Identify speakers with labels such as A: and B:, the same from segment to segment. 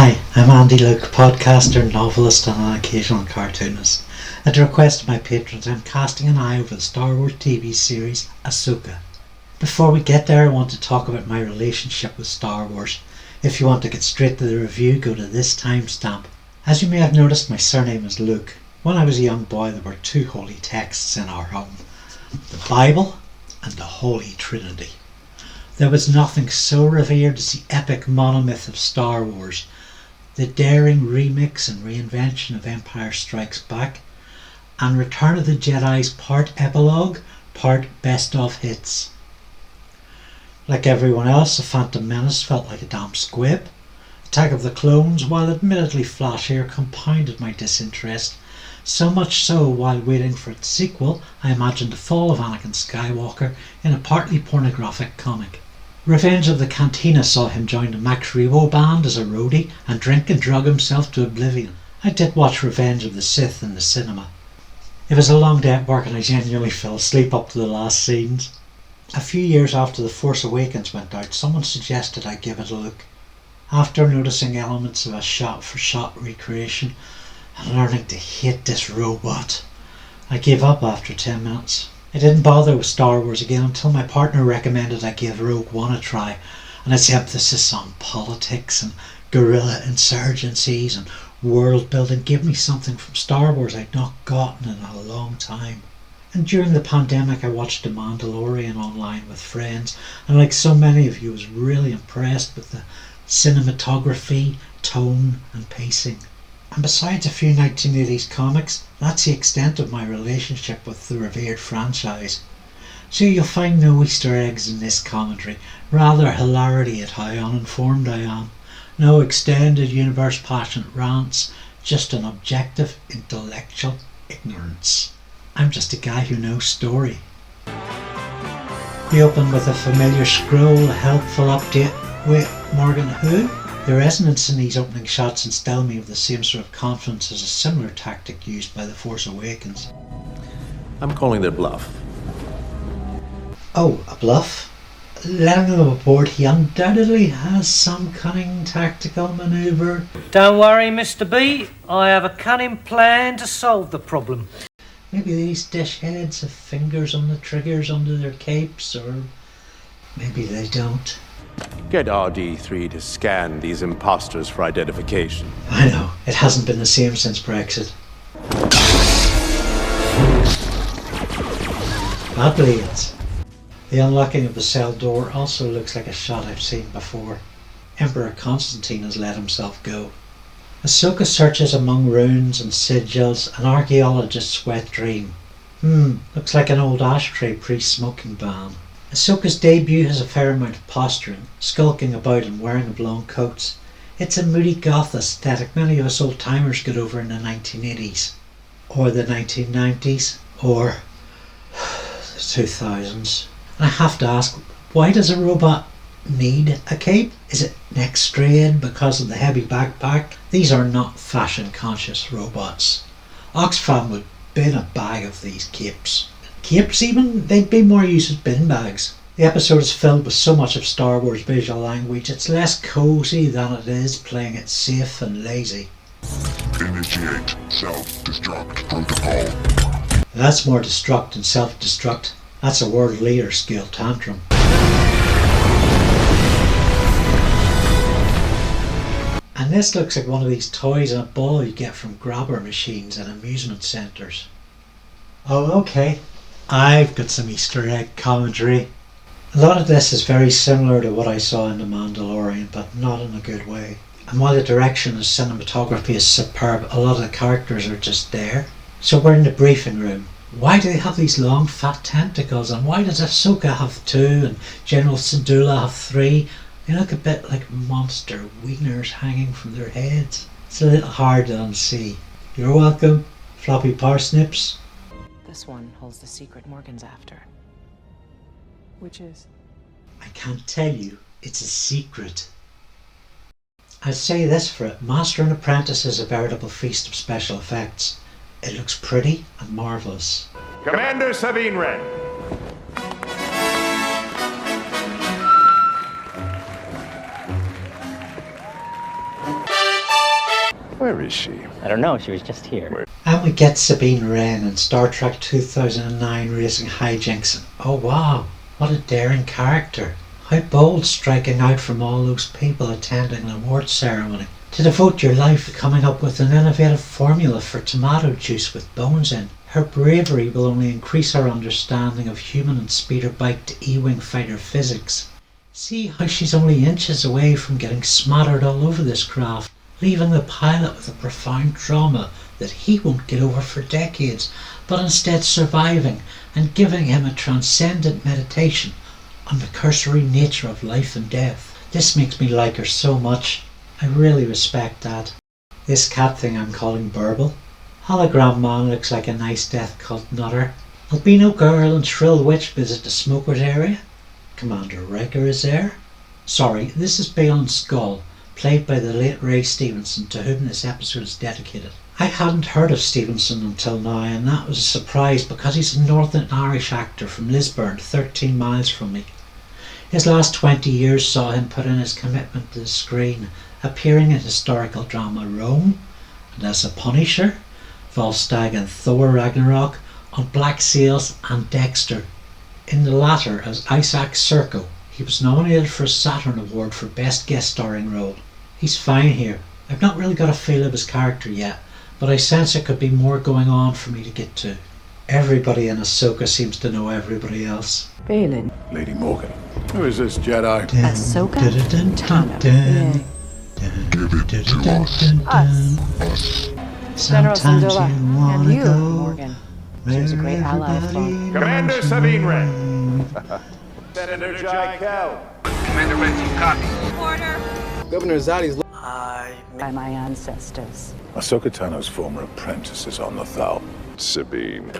A: Hi, I'm Andy Luke, podcaster, novelist and an occasional cartoonist. At the request of my patrons, I'm casting an eye over the Star Wars TV series Ahsoka. Before we get there, I want to talk about my relationship with Star Wars. If you want to get straight to the review, go to this timestamp. As you may have noticed, my surname is Luke. When I was a young boy, there were two holy texts in our home: the Bible and the Holy Trinity. There was nothing so revered as the epic monomyth of Star Wars, the daring remix and reinvention of Empire Strikes Back, and Return of the Jedi's part epilogue, part best of hits. Like everyone else, The Phantom Menace felt like a damn squib. Attack of the Clones, while admittedly flashier, compounded my disinterest. So much so, while waiting for its sequel, I imagined the fall of Anakin Skywalker in a partly pornographic comic. Revenge of the Cantina saw him join the Max Rebo band as a roadie and drink and drug himself to oblivion. I did watch Revenge of the Sith in the cinema. It was a long day at work and I genuinely fell asleep up to the last scenes. A few years after The Force Awakens went out, someone suggested I give it a look. After noticing elements of a shot-for-shot recreation and learning to hate this robot, I gave up after 10 minutes. I didn't bother with Star Wars again until my partner recommended I give Rogue One a try, and its emphasis on politics and guerrilla insurgencies and world building gave me something from Star Wars I'd not gotten in a long time. And during the pandemic I watched The Mandalorian online with friends, and like so many of you was really impressed with the cinematography, tone and pacing. And besides a few 1980s comics, that's the extent of my relationship with the revered franchise. So you'll find no Easter eggs in this commentary, rather hilarity at how uninformed I am. No extended universe passionate rants, just an objective intellectual ignorance. I'm just a guy who knows story. We open with a familiar scroll, a helpful update. Wait, Morgan, who? The resonance in these opening shots instill me with the same sort of confidence as a similar tactic used by The Force Awakens.
B: I'm calling their bluff.
A: Oh, a bluff? Letting them aboard, he undoubtedly has some cunning tactical manoeuvre.
C: Don't worry, Mr. B. I have a cunning plan to solve the problem.
A: Maybe these dish heads have fingers on the triggers under their capes, or maybe they don't.
B: Get RD3 to scan these imposters for identification.
A: I know, it hasn't been the same since Brexit. Bad bleeds. The unlocking of the cell door also looks like a shot I've seen before. Emperor Constantine has let himself go. Ahsoka searches among ruins and sigils, an archaeologist's wet dream. Looks like an old ashtray pre-smoking ban. Ahsoka's debut has a fair amount of posturing, skulking about and wearing oblong coats. It's a moody goth aesthetic many of us old-timers got over in the 1980s. Or the 1990s. Or the 2000s. And I have to ask, why does a robot need a cape? Is it neck strain because of the heavy backpack? These are not fashion-conscious robots. Oxfam would bin a bag of these capes. Capes even, they'd be more used as bin bags. The episode is filled with so much of Star Wars visual language, it's less cosy than it is playing it safe and lazy.
D: Initiate self-destruct protocol.
A: That's more destruct and self-destruct. That's a world leader scale tantrum. And this looks like one of these toys in a ball you get from grabber machines at amusement centres. Oh, okay. I've got some Easter egg commentary. A lot of this is very similar to what I saw in The Mandalorian, but not in a good way. And while the direction and cinematography is superb, a lot of the characters are just there. So we're in the briefing room. Why do they have these long fat tentacles, and why does Ahsoka have 2 and General Syndulla have 3? They look a bit like monster wieners hanging from their heads. It's a little hard to unsee. You're welcome, floppy parsnips.
E: This one holds the secret Morgan's after. Which is?
A: I can't tell you. It's a secret. I'd say this for it. Master and Apprentice is a veritable feast of special effects. It looks pretty and marvellous.
F: Commander Sabine Wren.
B: Where is she?
G: I don't know, she was just here.
A: And we get Sabine Wren in Star Trek 2009 racing hijinks. Oh wow, what a daring character. How bold, striking out from all those people attending an award ceremony. To devote your life to coming up with an innovative formula for tomato juice with bones in. Her bravery will only increase our understanding of human and speeder bike to E-wing fighter physics. See how she's only inches away from getting smattered all over this craft, leaving the pilot with a profound trauma that he won't get over for decades, but instead surviving and giving him a transcendent meditation on the cursory nature of life and death. This makes me like her so much. I really respect that. This cat thing I'm calling Blurble. Hologram man looks like a nice death cult nutter. Albino girl and shrill witch visit the smokers area. Commander Riker is there. Sorry, this is Balon Skull, played by the late Ray Stevenson, to whom this episode is dedicated. I hadn't heard of Stevenson until now, and that was a surprise because he's a Northern Irish actor from Lisburn, 13 miles from me. His last 20 years saw him put in his commitment to the screen, appearing in historical drama Rome, and as a Punisher, Volstagg and Thor Ragnarok, on Black Sails and Dexter. In the latter as Isaac Serco, he was nominated for a Saturn Award for Best Guest Starring Role. He's fine here. I've not really got a feel of his character yet, but I sense there could be more going on for me to get to. Everybody in Ahsoka seems to know everybody else.
E: Balin.
B: Lady Morgan. Who is this Jedi?
E: Ahsoka? Tano.
D: Give it to us.
E: General
A: Sometimes
E: Syndulla.
A: you wanna
E: And you,
A: go
E: Morgan. She was a great ally of Thrawn.
F: Commander Sabine Wren. Senator Jai Kell.
H: Commander Wren, copy.
I: Governor Zadi's
E: By my ancestors.
B: Ahsoka Tano's former apprentice is on the Thal. Sabine.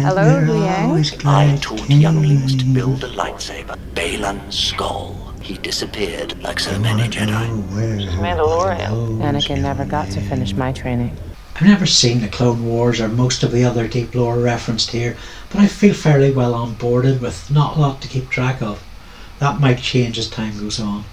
E: Hello, Huang.
J: I taught younglings to build a lightsaber. Balon Skull. He disappeared like so many Jedi.
E: Mandalorian. Anakin never got to finish my training.
A: I've never seen the Clone Wars or most of the other deep lore referenced here, but I feel fairly well onboarded with not a lot to keep track of. That might change as time goes on.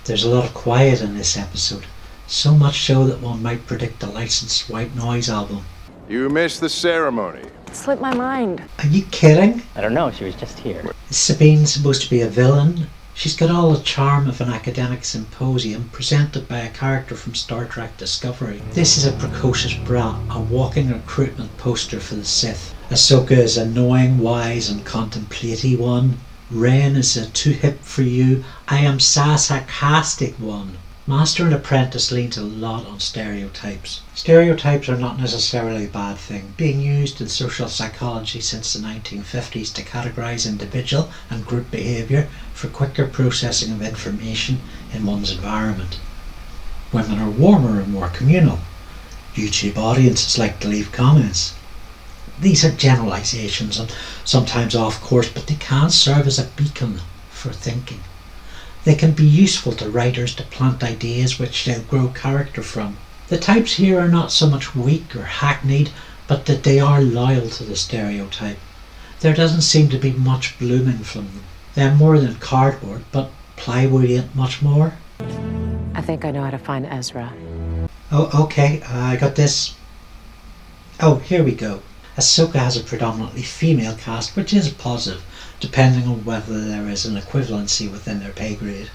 A: There's a lot of quiet in this episode, so much so that one might predict a licensed white noise album.
B: You missed the ceremony.
E: It slipped my mind.
A: Are you kidding?
G: I don't know, she was just here.
A: Is Sabine supposed to be a villain? She's got all the charm of an academic symposium presented by a character from Star Trek Discovery. This is a precocious brat, a walking recruitment poster for the Sith. Ahsoka is a knowing, wise and contemplative one. Wren is a too hip for you, I am sarcastic one. Master and Apprentice leans a lot on stereotypes. Stereotypes are not necessarily a bad thing, being used in social psychology since the 1950s to categorise individual and group behaviour for quicker processing of information in one's environment. Women are warmer and more communal. YouTube audiences like to leave comments. These are generalisations and sometimes off course, but they can serve as a beacon for thinking. They can be useful to writers to plant ideas which they'll grow character from. The types here are not so much weak or hackneyed, but that they are loyal to the stereotype. There doesn't seem to be much blooming from them. They're more than cardboard, but plywood ain't much more.
E: I think I know how to find Ezra.
A: Oh, okay, I got this. Oh, here we go. Ahsoka has a predominantly female cast, which is a positive, depending on whether there is an equivalency within their pay grade.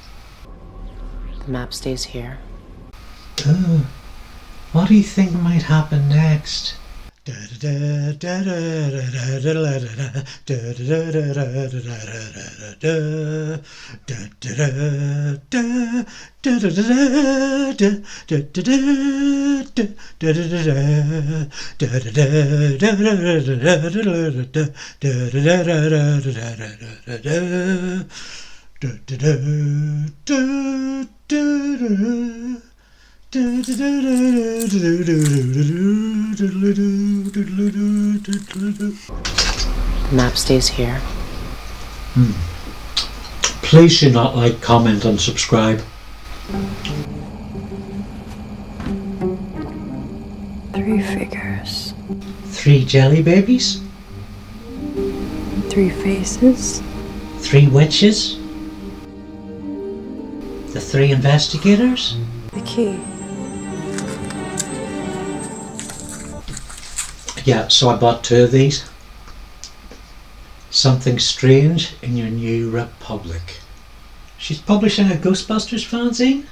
E: The map stays here.
A: Oh, what do you think might happen next?
E: The map stays here.
A: Please do not like, comment and subscribe.
K: 3 figures.
A: 3 jelly babies?
K: 3 faces.
A: 3 witches? The 3 investigators?
K: The key.
A: Yeah, so I bought 2 of these. Something Strange in Your New Republic. She's publishing a Ghostbusters fanzine.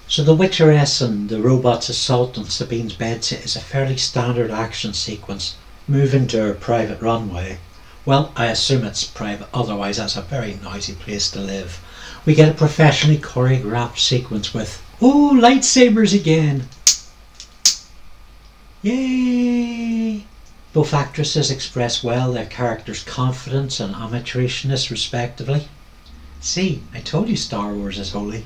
A: So the Witcheress and the robot's assault on Sabine's bedsit is a fairly standard action sequence. Moving to her private runway. Well, I assume it's private, otherwise that's a very noisy place to live. We get a professionally choreographed sequence with, oh, lightsabers again! Yay! Both actresses express well their characters' confidence and amateurishness respectively. See, I told you Star Wars is holy.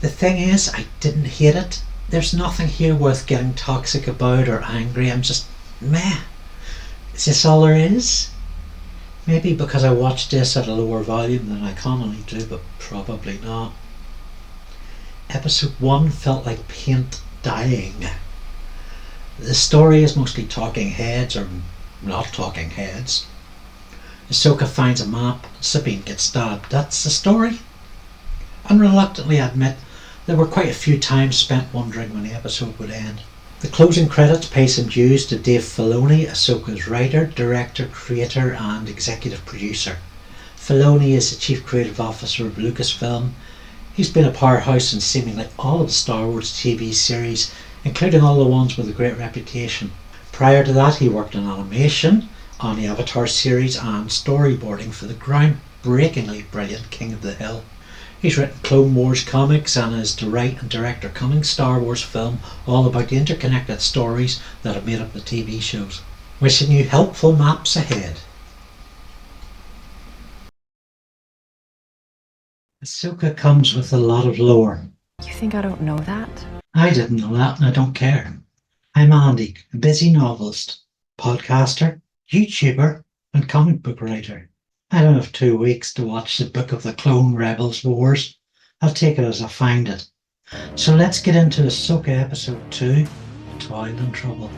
A: The thing is, I didn't hate it. There's nothing here worth getting toxic about or angry. I'm just meh. Is this all there is? Maybe because I watched this at a lower volume than I commonly do, but probably not. Episode 1 felt like paint dying. The story is mostly talking heads or not talking heads. Ahsoka finds a map, Sabine gets stabbed. That's the story. And reluctantly admit there were quite a few times spent wondering when the episode would end. The closing credits pay some dues to Dave Filoni, Ahsoka's writer, director, creator and executive producer. Filoni is the chief creative officer of Lucasfilm. He's been a powerhouse in seemingly all of the Star Wars TV series, including all the ones with a great reputation. Prior to that he worked in animation, on the Avatar series and storyboarding for the groundbreakingly brilliant King of the Hill. He's written Clone Wars comics and is to write and direct a coming Star Wars film all about the interconnected stories that have made up the TV shows. Wishing you helpful maps ahead. Ahsoka comes with a lot of lore.
E: You think I don't know that?
A: I didn't know that and I don't care. I'm Andy, a busy novelist, podcaster, YouTuber and comic book writer. I don't have 2 weeks to watch the Book of the Clone Rebels Wars. I'll take it as I find it. So let's get into Ahsoka Episode 2, Toil and Trouble.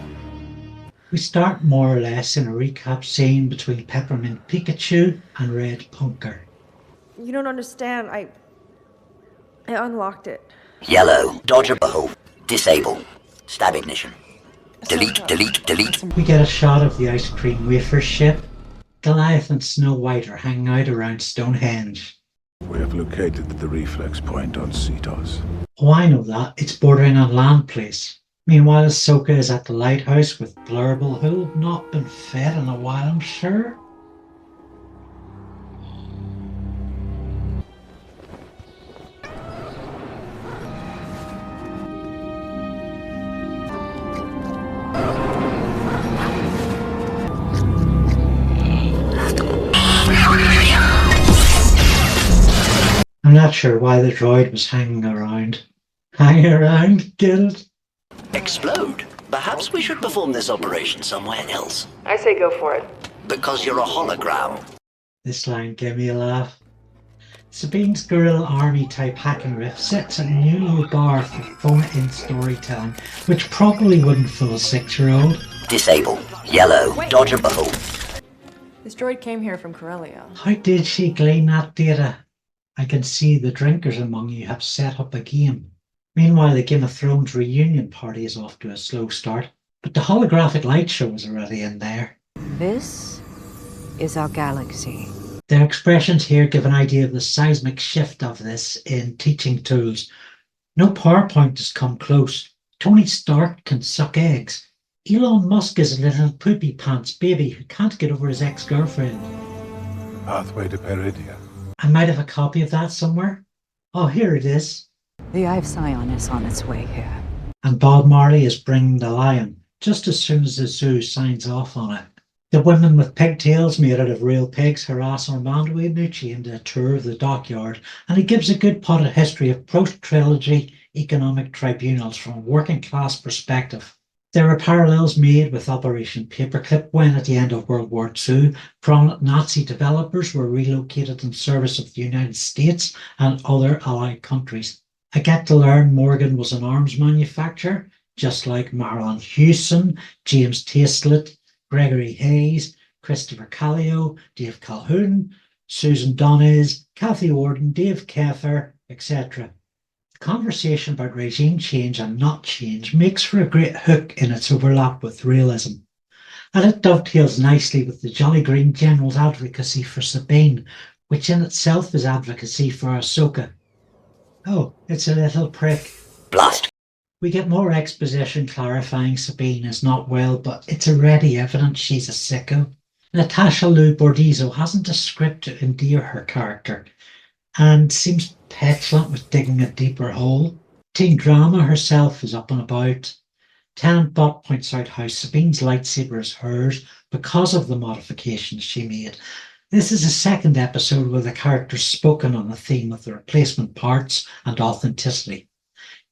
A: We start more or less in a recap scene between Peppermint Pikachu and Red Punker.
I: You don't understand. I unlocked it.
J: Yellow, dodge a bow, disable, stab ignition. Delete, delete, delete.
A: We get a shot of the ice cream wafer ship. Goliath and Snow White are hanging out around Stonehenge.
L: We have located the reflex point on Cetos.
A: Oh, I know that. It's bordering on Land Place. Meanwhile, Ahsoka is at the lighthouse with Blurble, who'll not been fed in a while, I'm sure. I'm not sure why the droid was hanging around. Hang around, get it?
J: Explode? Perhaps we should perform this operation somewhere else.
I: I say go for it.
J: Because you're a hologram.
A: This line gave me a laugh. Sabine's guerrilla army type hacking riff sets a new low bar for phone-in storytelling, which probably wouldn't fool a 6-year-old.
J: Disable. Yellow. Dodge a bow.
E: This droid came here from Corellia.
A: How did she glean that data? I can see the drinkers among you have set up a game. Meanwhile, the Game of Thrones reunion party is off to a slow start, but the holographic light show is already in there.
E: This is our galaxy.
A: Their expressions here give an idea of the seismic shift of this in teaching tools. No PowerPoint has come close. Tony Stark can suck eggs. Elon Musk is a little poopy pants baby who can't get over his ex-girlfriend.
L: Pathway to Peridia.
A: I might have a copy of that somewhere. Oh, here it is.
E: The Eye of Sion is on its way here.
A: And Bob Marley is bringing the lion, just as soon as the zoo signs off on it. The women with pigtails made out of real pigs harass Armando Iannucci into a tour of the dockyard, and he gives a good potted history of post-trilogy economic tribunals from a working-class perspective. There are parallels made with Operation Paperclip when, at the end of World War II, prominent Nazi developers were relocated in service of the United States and other Allied countries. I get to learn Morgan was an arms manufacturer, just like Marilyn Hewson, James Tastelett, Gregory Hayes, Christopher Callio, Dave Calhoun, Susan Doniz, Kathy Orden, Dave Kether, etc. The conversation about regime change and not change makes for a great hook in its overlap with realism, and it dovetails nicely with the Jolly Green General's advocacy for Sabine, which in itself is advocacy for Ahsoka. Oh, it's a little prick.
J: Blast!
A: We get more exposition clarifying Sabine is not well, but it's already evident she's a sicko. Natasha Lou Bordizzo hasn't a script to endear her character, and seems petulant with digging a deeper hole. Teen Drama herself is up and about. Tenant Bot points out how Sabine's lightsaber is hers because of the modifications she made. This is the second episode where the character's spoken on the theme of the replacement parts and authenticity.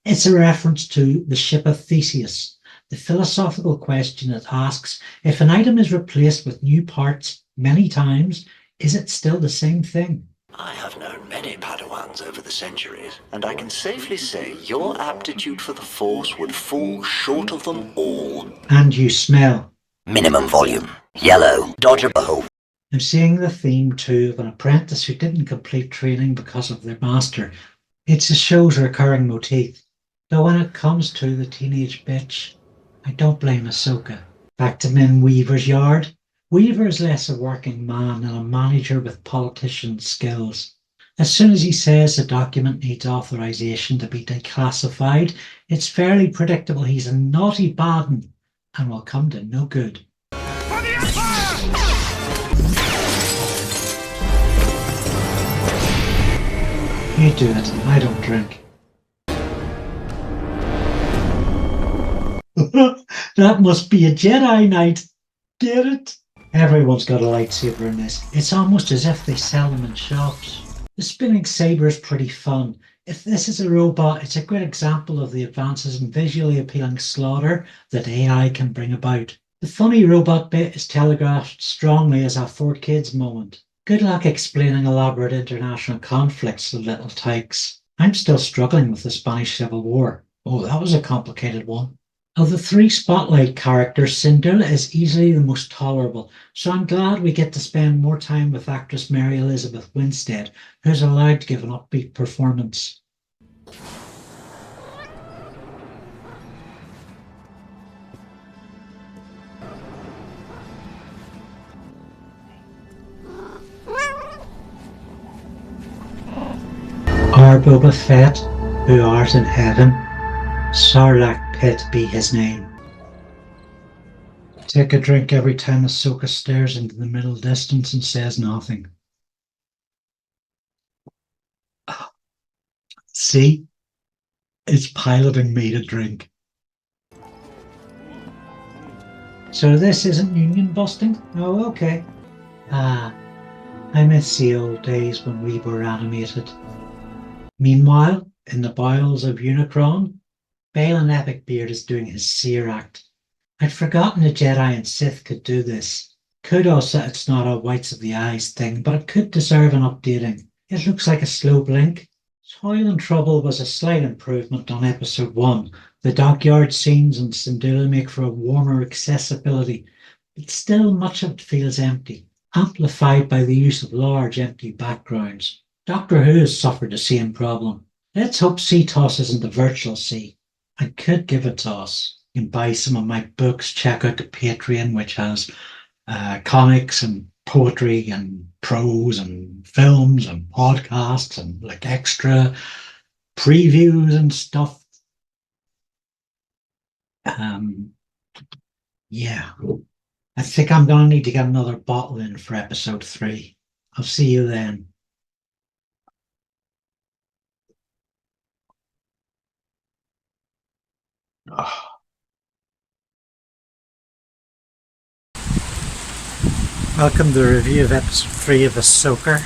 A: It's a reference to the ship of Theseus, the philosophical question it asks, if an item is replaced with new parts many times, is it still the same thing?
J: I have known many Padawans over the centuries, and I can safely say your aptitude for the Force would fall short of them all.
A: And you smell.
J: Minimum volume. Yellow. Dodgeable.
A: I'm seeing the theme too of an apprentice who didn't complete training because of their master. It's the show's recurring motif. Though when it comes to the teenage bitch, I don't blame Ahsoka. Back to Min Weaver's yard. Weaver is less a working man than a manager with politician skills. As soon as he says the document needs authorization to be declassified, it's fairly predictable he's a naughty baden and will come to no good.
H: For the Empire!
A: You do it, I don't drink. That must be a Jedi Knight. Get it? Everyone's got a lightsaber in this. It's almost as if they sell them in shops. The spinning saber is pretty fun. If this is a robot, it's a great example of the advances in visually appealing slaughter that AI can bring about. The funny robot bit is telegraphed strongly as a for kids moment. Good luck explaining elaborate international conflicts to little tykes. I'm still struggling with the Spanish Civil War. Oh, that was a complicated one. Of the three spotlight characters, Syndulla is easily the most tolerable, so I'm glad we get to spend more time with actress Mary Elizabeth Winstead, who's allowed to give an upbeat performance. Our Boba Fett, who art in heaven, Sarlacc Pit be his name. Take a drink every time Ahsoka stares into the middle distance and says nothing. See? It's piloting me to drink. So this isn't union busting? Oh, okay. I miss the old days when we were animated. Meanwhile, in the bowels of Unicron, Baylan Epicbeard is doing his seer act. I'd forgotten the Jedi and Sith could do this. Kudos that it's not a whites of the eyes thing, but it could deserve an updating. It looks like a slow blink. Toil and Trouble was a slight improvement on episode 1. The dockyard scenes and Syndulla make for a warmer accessibility, but still much of it feels empty, amplified by the use of large empty backgrounds. Doctor Who has suffered the same problem. Let's hope CTOS isn't a virtual C. I could give a toss. You can buy some of my books, check out the Patreon, which has comics and poetry and prose and films and podcasts and like extra previews and stuff. Yeah, I think I'm going to need to get another bottle in for episode 3. I'll see you then. Welcome to the review of episode 3 of Ahsoka.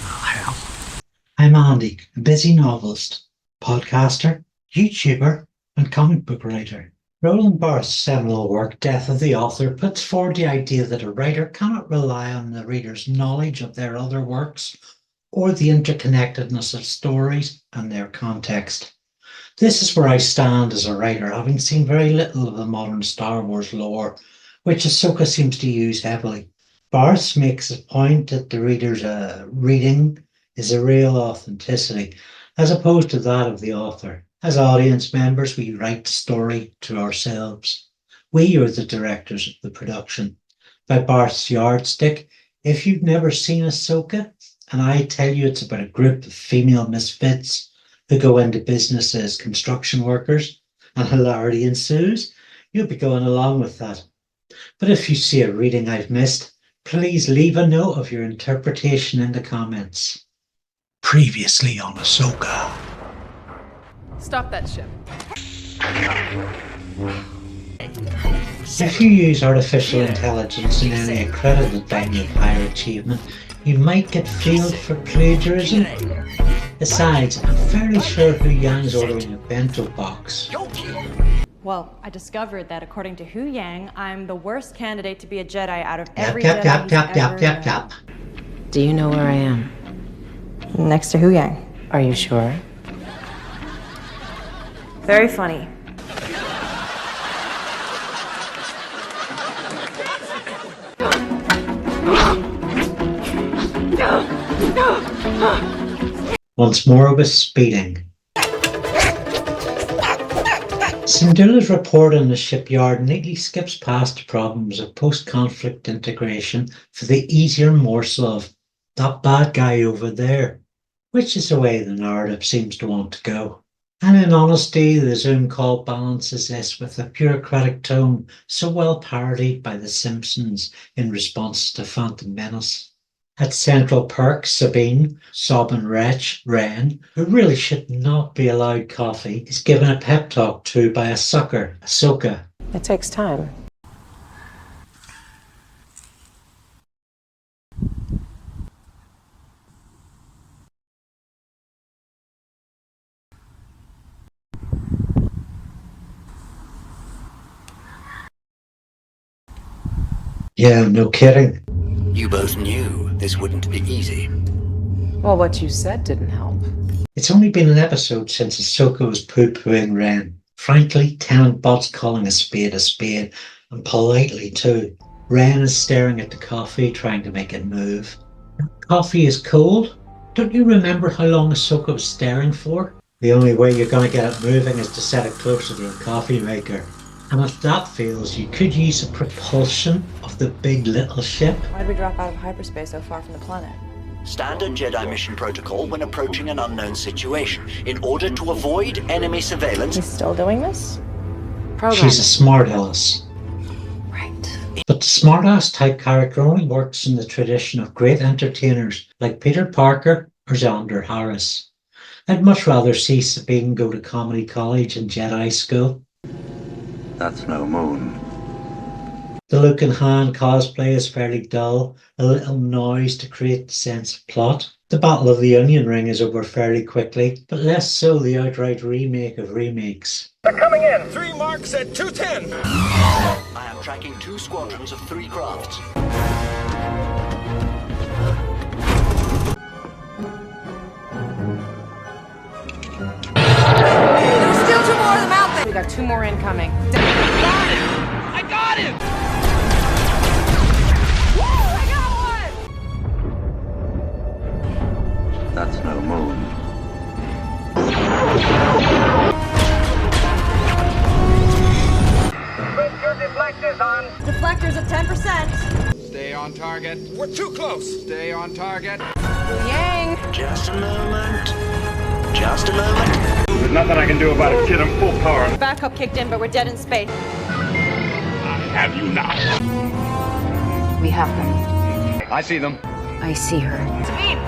A: Oh, hell. I'm Andy, a busy novelist, podcaster, YouTuber, and comic book writer. Roland Barthes's seminal work, Death of the Author, puts forward the idea that a writer cannot rely on the reader's knowledge of their other works or the interconnectedness of stories and their context. This is where I stand as a writer, having seen very little of the modern Star Wars lore, which Ahsoka seems to use heavily. Barthes makes a point that the reader's reading is a real authenticity, as opposed to that of the author. As audience members, we write the story to ourselves. We are the directors of the production. By Barth's yardstick, if you've never seen Ahsoka, and I tell you it's about a group of female misfits who go into business as construction workers, and hilarity ensues, you'll be going along with that. But if you see a reading I've missed, please leave a note of your interpretation in the comments. Previously on Ahsoka.
M: Stop that ship.
A: If you use artificial intelligence in any accredited venue of higher achievement, you might get fielded for plagiarism. Besides, I'm fairly sure Huang's ordering a bento box.
N: Well, I discovered that according to Yang, I'm the worst candidate to be a Jedi out of every Jedi.
A: Yep.
E: Do you know where I am?
N: Next to Yang.
E: Are you sure?
N: Very funny.
A: Once more with speeding. Syndulla's report on the shipyard neatly skips past the problems of post-conflict integration for the easier morsel of that bad guy over there, which is the way the narrative seems to want to go. And in honesty, the Zoom call balances this with a bureaucratic tone so well parodied by The Simpsons in response to Phantom Menace. At Central Perk, Sabine, sobbing wretch, Ren, who really should not be allowed coffee, is given a pep talk to by a sucker, Ahsoka.
E: It takes time.
A: Yeah, no kidding.
J: You both knew this wouldn't be easy.
E: Well, what you said didn't help.
A: It's only been an episode since Ahsoka was poo-pooing Ren. Frankly, Tenant Bot's calling a spade, and politely too. Ren is staring at the coffee, trying to make it move. Coffee is cold? Don't you remember how long Ahsoka was staring for? The only way you're going to get it moving is to set it closer to the coffee maker. And if that fails, you could use the propulsion of the big little ship.
N: Why'd we drop out of hyperspace so far from the planet?
J: Standard Jedi mission protocol when approaching an unknown situation. In order to avoid enemy surveillance...
N: He's still doing this?
A: She's a smart-ass.
N: Right.
A: But the smart-ass type character only works in the tradition of great entertainers like Peter Parker or Xander Harris. I'd much rather see Sabine go to comedy college and Jedi school.
L: That's no moon.
A: The Luke and Han cosplay is fairly dull, a little noise to create the sense of plot. The Battle of the Onion Ring is over fairly quickly, but less so the outright remake of remakes.
H: They're coming in! 3 marks at 210!
J: I am tracking 2 squadrons of 3 crafts.
M: There's still 2 more of them out there!
N: We got 2 more incoming.
H: I got him!
M: Woo! I got one!
L: That's no moon.
H: Put your deflectors on!
N: Deflectors at 10%.
H: Stay on target. We're too close! Stay on target.
N: Yang!
J: Just a moment. Just a moment.
F: There's nothing I can do about it, kid. I'm full power.
N: Backup kicked in, but we're dead in space.
F: I have you now.
K: We have them.
F: I see them.
K: I see her.
M: Sabine!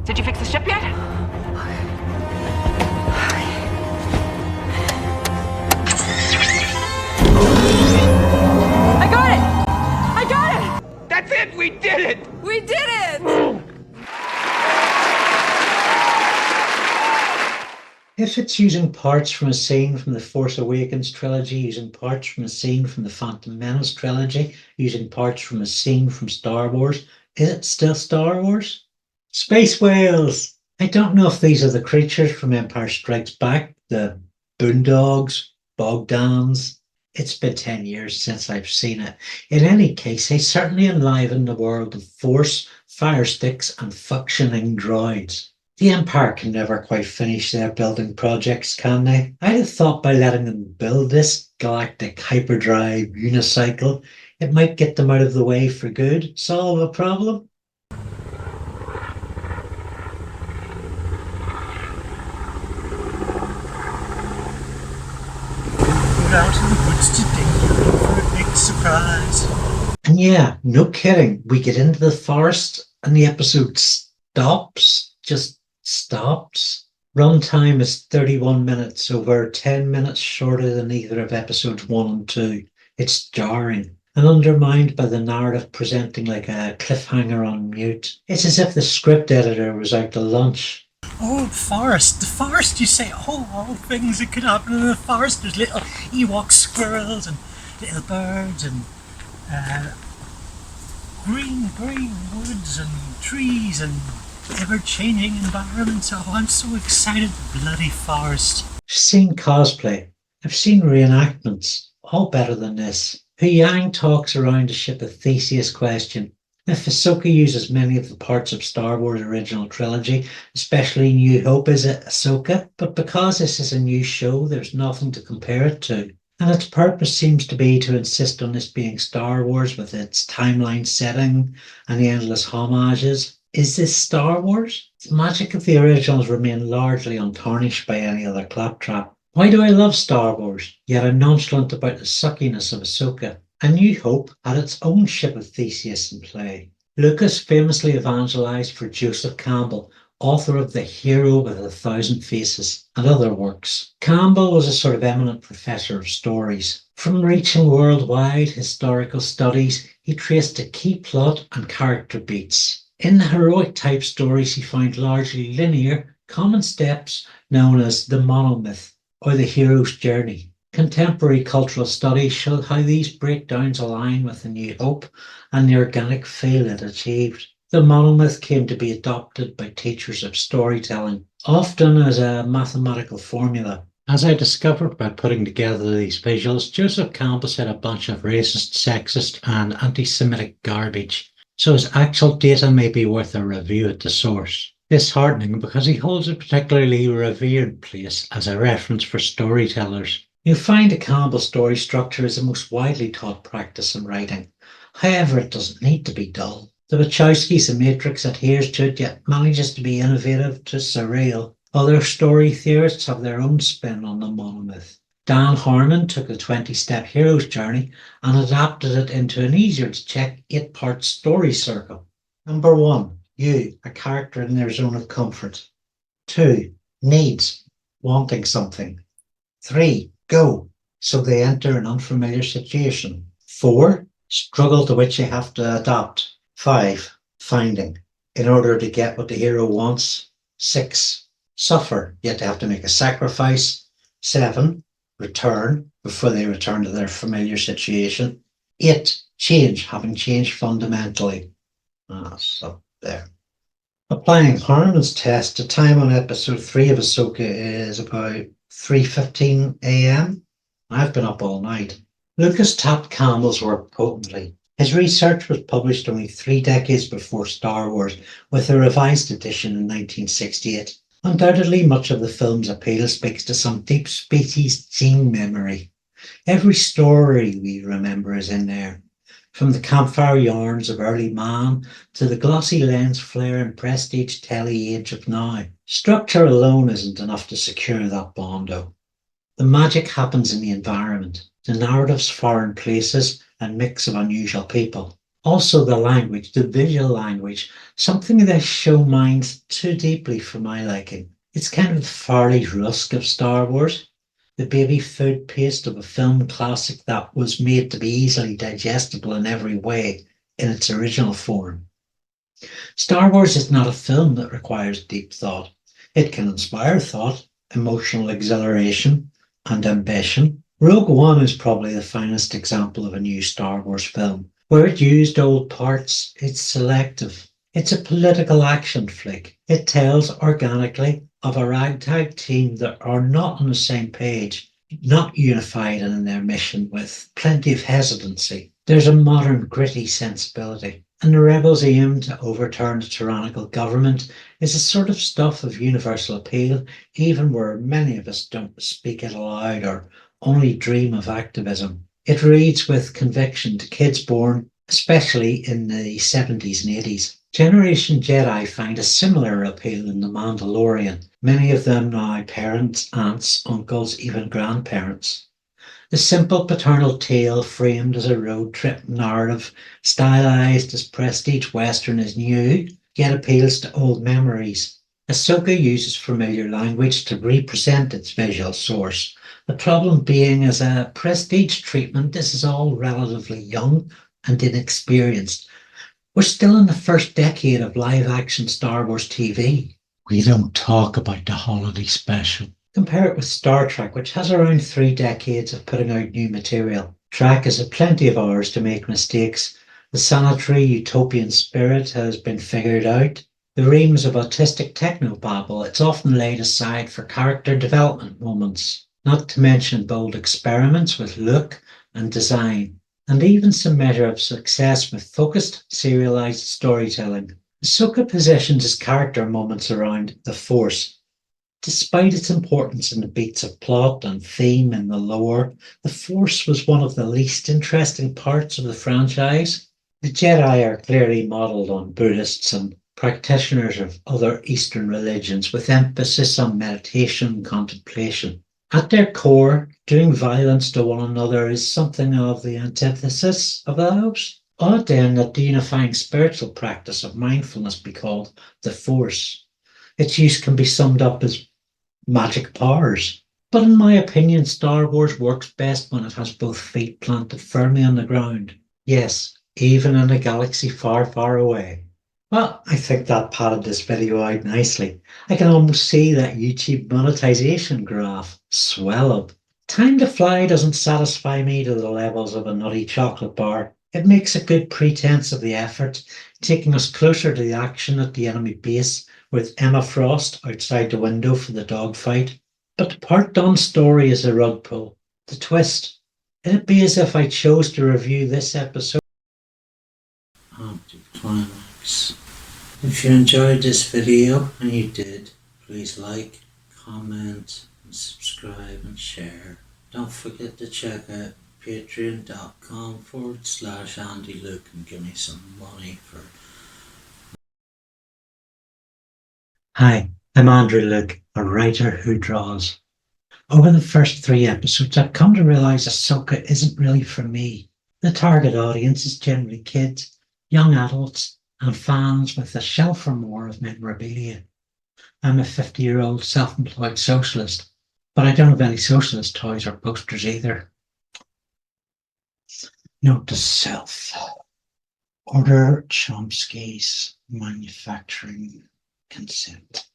M: Did you fix the ship yet?
N: I got it! I got it!
H: That's it! We did it!
M: We did it!
A: If it's using parts from a scene from the Force Awakens trilogy, using parts from a scene from the Phantom Menace trilogy, using parts from a scene from Star Wars, is it still Star Wars? Space whales! I don't know if these are the creatures from Empire Strikes Back, the Boondogs, Bogdans. It's been 10 years since I've seen it. In any case, they certainly enliven the world of Force, fire sticks and functioning droids. The Empire can never quite finish their building projects, can they? I'd have thought by letting them build this galactic hyperdrive unicycle, it might get them out of the way for good, solve a problem.
O: We're out in the woods today looking for a big surprise.
A: And yeah, no kidding, we get into the forest and the episode stops, just stops. Runtime is 31 minutes, over 10 minutes shorter than either of episodes 1 and 2. It's jarring and undermined by the narrative presenting like a cliffhanger on mute. It's as if the script editor was out to lunch.
O: Oh, the forest, you say, oh, all things that could happen in the forest. There's little Ewok squirrels and little birds and green woods and trees and ever-changing environments. Oh, I'm so excited, bloody forest.
A: I've seen cosplay. I've seen reenactments. All better than this. Huang talks around the ship of Theseus question. If Ahsoka uses many of the parts of Star Wars original trilogy, especially New Hope, is it Ahsoka? But because this is a new show, there's nothing to compare it to. And its purpose seems to be to insist on this being Star Wars with its timeline setting and the endless homages. Is this Star Wars? The magic of the originals remain largely untarnished by any other claptrap. Why do I love Star Wars, yet I'm nonchalant about the suckiness of Ahsoka? A New Hope had its own ship of Theseus in play. Lucas famously evangelized for Joseph Campbell, author of The Hero with 1,000 Faces and other works. Campbell was a sort of eminent professor of stories. From reaching worldwide historical studies, he traced a key plot and character beats. In the heroic type stories, he found largely linear, common steps known as the monomyth, or the hero's journey. Contemporary cultural studies show how these breakdowns align with the New Hope and the organic feel it achieved. The monomyth came to be adopted by teachers of storytelling, often as a mathematical formula. As I discovered by putting together these visuals, Joseph Campbell said a bunch of racist, sexist, and anti-Semitic garbage, so his actual data may be worth a review at the source. Disheartening because he holds a particularly revered place as a reference for storytellers. You'll find a Campbell story structure is the most widely taught practice in writing. However, it doesn't need to be dull. The Wachowskis' The Matrix adheres to it, yet manages to be innovative to surreal. Other story theorists have their own spin on the monomyth. Dan Harmon took the 20-step hero's journey and adapted it into an easier-to-check 8-part story circle. Number 1. You, a character in their zone of comfort. 2. Needs, wanting something. 3. Go, so they enter an unfamiliar situation. 4. Struggle to which they have to adapt. 5. Finding, in order to get what the hero wants. 6. Suffer, yet they have to make a sacrifice. 7. Return, before they return to their familiar situation. 8. Change, having changed fundamentally. So there. Applying Harmon's test, the time on episode 3 of Ahsoka is about 3:15 a.m. I've been up all night. Lucas tapped Campbell's work potently. His research was published only 3 decades before Star Wars, with a revised edition in 1968. Undoubtedly, much of the film's appeal speaks to some deep species gene memory. Every story we remember is in there, from the campfire yarns of early man to the glossy lens flare and prestige telly age of now. Structure alone isn't enough to secure that bondo. The magic happens in the environment, the narrative's foreign places and mix of unusual people. Also the language, the visual language, something this show minds too deeply for my liking. It's kind of the Farley's Rusk of Star Wars, the baby food paste of a film classic that was made to be easily digestible in every way in its original form. Star Wars is not a film that requires deep thought. It can inspire thought, emotional exhilaration, and ambition. Rogue One is probably the finest example of a new Star Wars film. Where it used old parts, it's selective. It's a political action flick. It tells organically of a ragtag team that are not on the same page, not unified in their mission, with plenty of hesitancy. There's a modern, gritty sensibility, and the rebels' aim to overturn the tyrannical government is a sort of stuff of universal appeal, even where many of us don't speak it aloud or only dream of activism. It reads with conviction to kids born, especially in the 70s and 80s. Generation Jedi find a similar appeal in The Mandalorian, many of them now parents, aunts, uncles, even grandparents. The simple paternal tale framed as a road trip narrative, stylized as prestige western is new, yet appeals to old memories. Ahsoka uses familiar language to represent its visual source. The problem being, as a prestige treatment, this is all relatively young and inexperienced. We're still in the first decade of live-action Star Wars TV.
O: We don't talk about the holiday special.
A: Compare it with Star Trek, which has around 3 decades of putting out new material. Trek has had plenty of hours to make mistakes. The sanitary utopian spirit has been figured out. The reams of autistic technobabble, it's often laid aside for character development moments, not to mention bold experiments with look and design, and even some measure of success with focused, serialized storytelling. Ahsoka positions its character moments around the Force. Despite its importance in the beats of plot and theme in the lore, the Force was one of the least interesting parts of the franchise. The Jedi are clearly modelled on Buddhists and practitioners of other Eastern religions, with emphasis on meditation and contemplation. At their core, doing violence to one another is something of the antithesis of those. Odd then that the unifying spiritual practice of mindfulness be called the Force. Its use can be summed up as magic powers. But in my opinion, Star Wars works best when it has both feet planted firmly on the ground. Yes, even in a galaxy far, far away. Well, I think that padded this video out nicely. I can almost see that YouTube monetization graph swell up. Time to Fly doesn't satisfy me to the levels of a nutty chocolate bar. It makes a good pretense of the effort, taking us closer to the action at the enemy base, with Emma Frost outside the window for the dogfight. But the part-done story is a rug pull. The twist. It'd be as if I chose to review this episode. Anticlimax. If you enjoyed this video, and you did, please like, comment, and subscribe and share. Don't forget to check out patreon.com/AndyLuke and give me some money for... Hi, I'm Andree Luke, a writer who draws. Over the first 3 episodes, I've come to realise Ahsoka isn't really for me. The target audience is generally kids, young adults, and fans with a shelf or more of memorabilia. I'm a 50-year-old self-employed socialist, but I don't have any socialist toys or posters either. Note to self. Order Chomsky's manufacturing consent.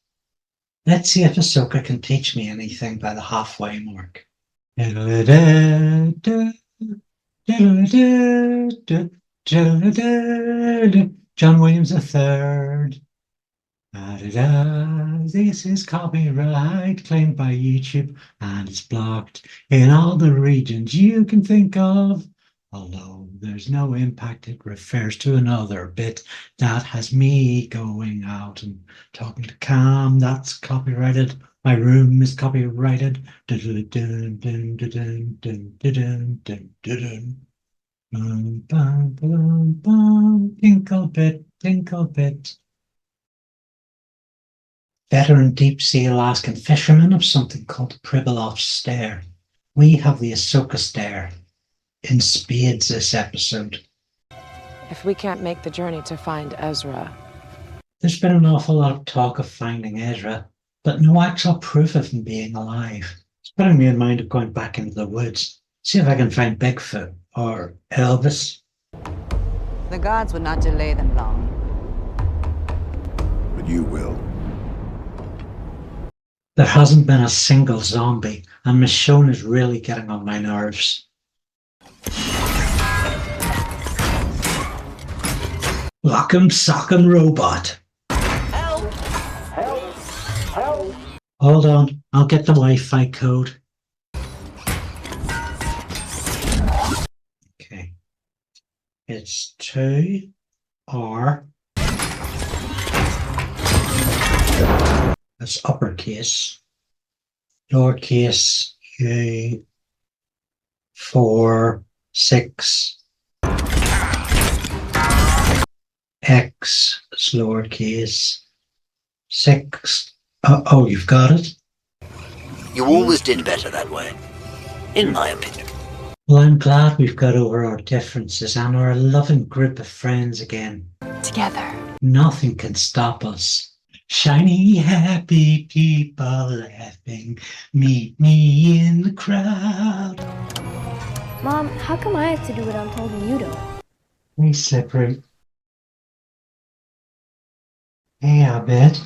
A: Let's see if Ahsoka can teach me anything by the halfway mark. John Williams III. This is copyright claimed by YouTube and it's blocked in all the regions you can think of. Although there's no impact, it refers to another bit that has me going out and talking to Cam. That's copyrighted. My room is copyrighted. Tinkle bit, tinkle bit. Veteran deep-sea Alaskan fishermen have something called the Pribilof's stare. We have the Ahsoka stare. In spades this episode.
E: If we can't make the journey to find Ezra...
A: There's been an awful lot of talk of finding Ezra, but no actual proof of him being alive. It's putting me in mind of going back into the woods, see if I can find Bigfoot or Elvis.
K: The gods would not delay them long.
L: But you will.
A: There hasn't been a single zombie, and Michonne is really getting on my nerves. Lock'em sock'em robot.
M: Help! Help! Help!
A: Hold on, I'll get the Wi-Fi code. Okay. It's 2R. That's uppercase. Lowercase U 4 6 X is lowercase 6. Oh, you've got it?
J: You always did better that way, in my opinion.
A: Well, I'm glad we've got over our differences and are a loving group of friends again.
E: Together.
A: Nothing can stop us. Shiny, happy people laughing. Meet me in the crowd.
I: Mom, how come I have to do what I'm told and you don't?
A: Hey, Slippery. Hey, Abed.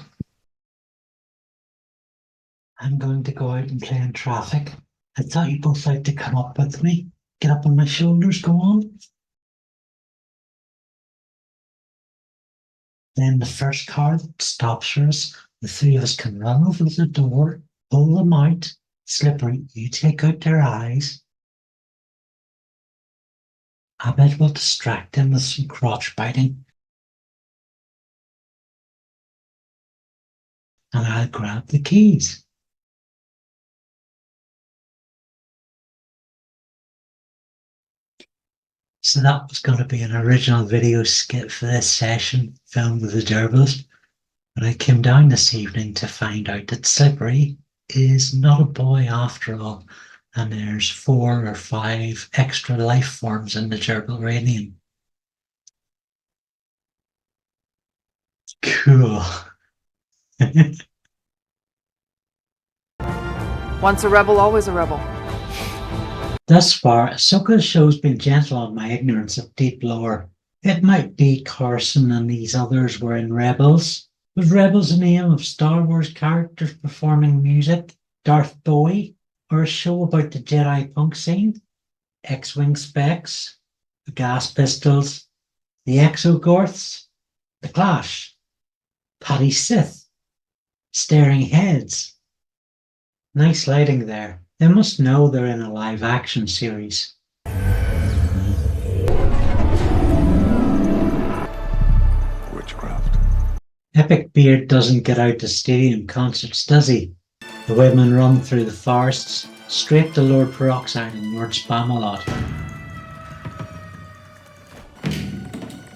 A: I'm going to go out and play in traffic. I thought you'd both like to come up with me. Get up on my shoulders, go on. Then the first car that stops for us, the three of us can run over the door, pull them out. Slippery, you take out their eyes. I bet we'll distract them with some crotch biting. And I'll grab the keys. So that was going to be an original video skit for this session, filmed with the gerbils. But I came down this evening to find out that Slippery is not a boy after all, and there's 4 or 5 extra life forms in the gerbil radium. Cool.
K: Once a rebel, always a rebel.
A: Thus far, Ahsoka's show's been gentle on my ignorance of deep lore. It might be Carson and these others were in Rebels. Was Rebels a name of Star Wars characters performing music? Darth Bowie? Or a show about the Jedi punk scene? X-Wing specs? The gas pistols? The Exogorths? The Clash? Patty Sith? Staring heads? Nice lighting there. They must know they're in a live-action series.
L: Witchcraft.
A: Epic Beard doesn't get out to stadium concerts, does he? The women run through the forests, straight to Lord Peroxide and word spam a lot.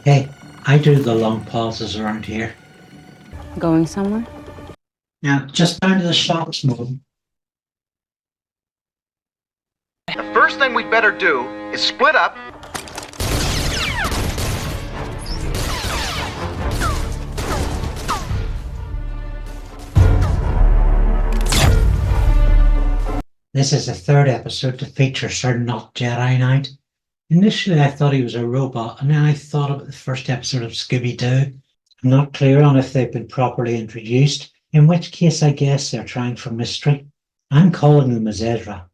A: Hey, I do the long pauses around here.
E: Going somewhere?
A: Now, just down to the shops, Mom.
H: The first thing we'd better do is split up.
A: This is the 3rd episode to feature Sir Not Jedi Knight. Initially I thought he was a robot, and then I thought about the first episode of Scooby-Doo. I'm not clear on if they've been properly introduced, in which case I guess they're trying for mystery. I'm calling them as Ezra.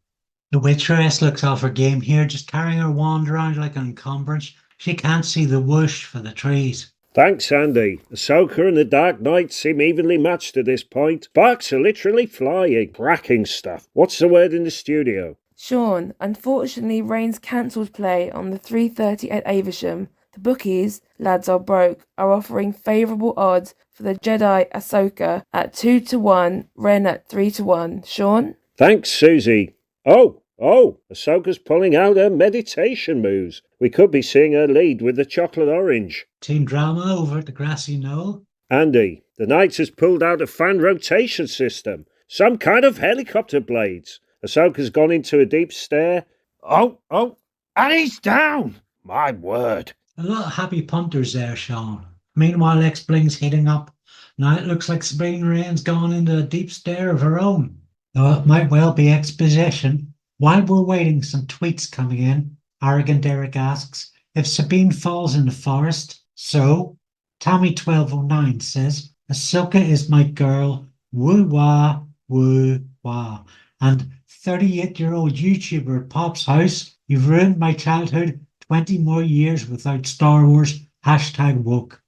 A: The waitress looks off her game here, just carrying her wand around like an encumbrance. She can't see the whoosh for the trees.
P: Thanks, Andy. Ahsoka and the Dark Knight seem evenly matched at this point. Sparks are literally flying. Cracking stuff. What's the word in the studio?
Q: Sean, unfortunately Rain's cancelled play on the 3:30 at Avisham. The bookies, lads are broke, are offering favourable odds for the Jedi Ahsoka at 2-1, Ren at 3-1. Sean?
P: Thanks, Susie. Oh, Ahsoka's pulling out her meditation moves. We could be seeing her lead with the chocolate orange.
A: Teen drama over at the grassy knoll.
P: Andy, the Knight has pulled out a fan rotation system. Some kind of helicopter blades. Ahsoka's gone into a deep stare. Oh, and he's down! My word.
A: A lot of happy punters there, Sean. Meanwhile, X-Bling's heating up. Now it looks like Sabine Wren's gone into a deep stare of her own. Though it might well be exposition. While we're waiting, some tweets coming in. Arrogant Eric asks, if Sabine falls in the forest, so? Tammy1209 says, Ahsoka is my girl, woo-wah, woo-wah. And 38-year-old YouTuber at Pop's house, you've ruined my childhood, 20 more years without Star Wars, #woke.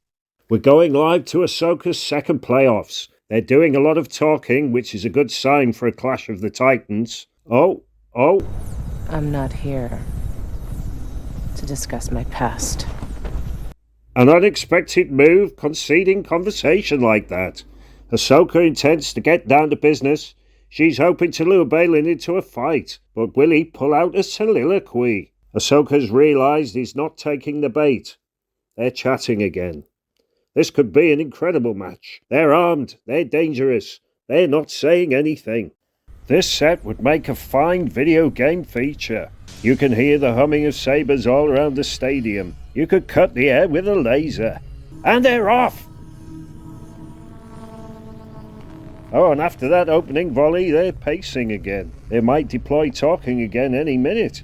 P: We're going live to Ahsoka's second playoffs. They're doing a lot of talking, which is a good sign for a Clash of the Titans. Oh.
E: I'm not here to discuss my past.
P: An unexpected move conceding conversation like that. Ahsoka intends to get down to business. She's hoping to lure Baylan into a fight, but will he pull out a soliloquy? Ahsoka's realised he's not taking the bait. They're chatting again. This could be an incredible match. They're armed, they're dangerous, they're not saying anything. This set would make a fine video game feature. You can hear the humming of sabers all around the stadium. You could cut the air with a laser. And they're off! Oh, and after that opening volley, they're pacing again. They might deploy talking again any minute.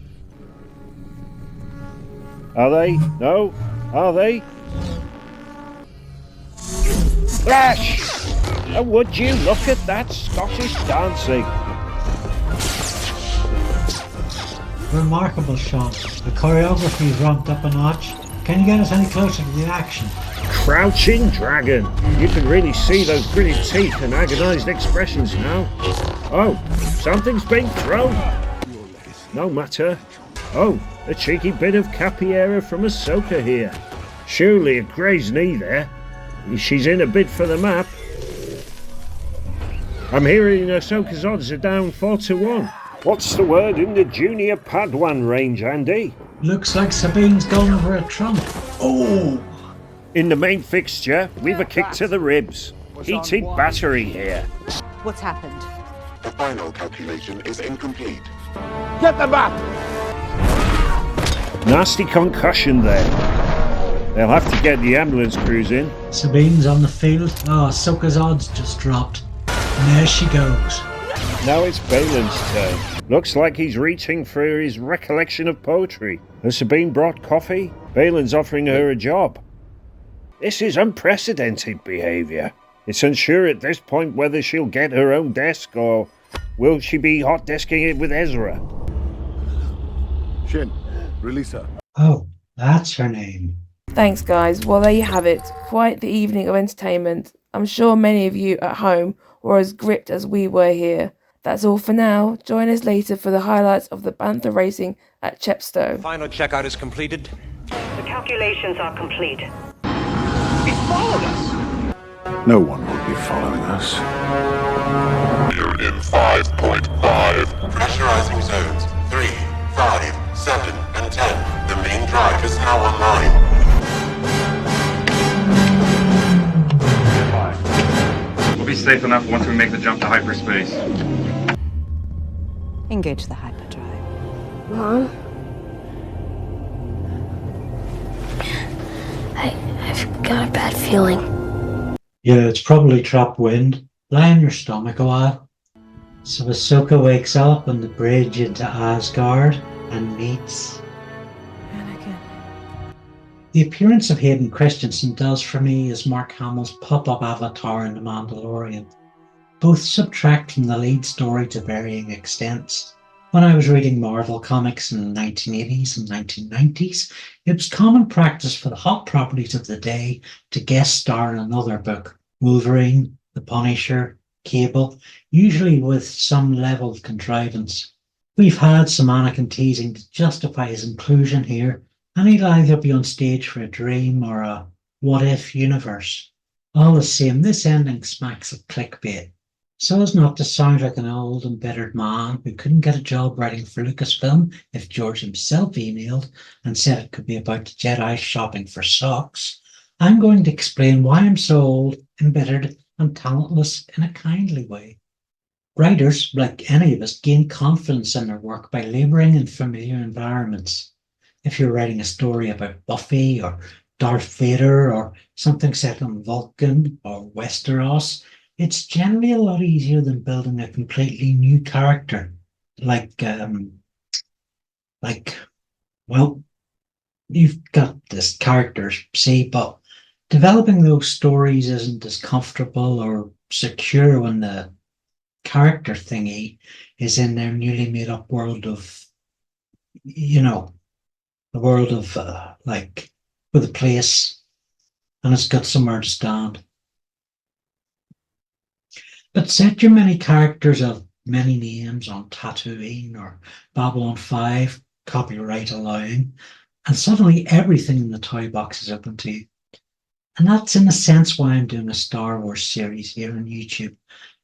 P: Are they? No? Are they? Flash! And would you look at that Scottish dancing?
A: Remarkable, Sean. The choreography's ramped up a notch. Can you get us any closer to the action?
P: Crouching dragon. You can really see those gritted teeth and agonised expressions now. Oh, something's been thrown. No matter. Oh, a cheeky bit of capiera from Ahsoka here. Surely a grazed knee there. She's in a bid for the map. I'm hearing Ahsoka's odds are down 4-1. What's the word in the junior Padawan range, Andy?
A: Looks like Sabine's gone over a trump. Oh!
P: In the main fixture, we've a kick to the ribs. Heated battery here.
R: What's happened?
S: The final calculation is incomplete.
F: Get the map!
P: Nasty concussion there. They'll have to get the ambulance crews in.
A: Sabine's on the field. Oh, Ahsoka's odds just dropped. And there she goes.
P: Now it's Baylan's turn. Looks like he's reaching for his recollection of poetry. Has Sabine brought coffee? Baylan's offering her a job. This is unprecedented behaviour. It's unsure at this point whether she'll get her own desk or will she be hot desking it with Ezra.
L: Shin, release her.
A: Oh, that's her name.
Q: Thanks guys, well there you have it. Quite the evening of entertainment. I'm sure many of you at home were as gripped as we were here. That's all for now. Join us later for the highlights of the Bantha racing at Chepstow.
H: Final checkout is completed.
R: The calculations are complete.
H: He followed us!
L: No one will be following us.
S: We're in 5.5. Pressurizing zones 3, 5, 7, and 10. The main drive is now online.
T: We'll be safe enough once we make the jump to hyperspace.
E: Engage the hyperdrive.
I: Mom? I've got a bad feeling.
A: Yeah, it's probably trap wind. Lie on your stomach a while. So Ahsoka wakes up on the bridge into Asgard and meets
E: Anakin.
A: The appearance of Hayden Christensen does for me as Mark Hamill's pop-up avatar in The Mandalorian. Both subtract from the lead story to varying extents. When I was reading Marvel comics in the 1980s and 1990s, it was common practice for the hot properties of the day to guest star in another book. Wolverine, The Punisher, Cable, usually with some level of contrivance. We've had some Anakin teasing to justify his inclusion here, and he'll either be on stage for a dream or a what-if universe. All the same, this ending smacks of clickbait. So as not to sound like an old embittered man who couldn't get a job writing for Lucasfilm if George himself emailed and said it could be about the Jedi shopping for socks, I'm going to explain why I'm so old, embittered, and talentless in a kindly way. Writers, like any of us, gain confidence in their work by labouring in familiar environments. If you're writing a story about Buffy or Darth Vader or something set on Vulcan or Westeros, it's generally a lot easier than building a completely new character. Well, you've got this characters, see, but developing those stories isn't as comfortable or secure when the character thingy is in their newly made up world of, the world of, with a place and it's got somewhere to stand. But set your many characters of many names on Tatooine or Babylon 5, copyright allowing, and suddenly everything in the toy box is open to you. And that's in a sense why I'm doing a Star Wars series here on YouTube.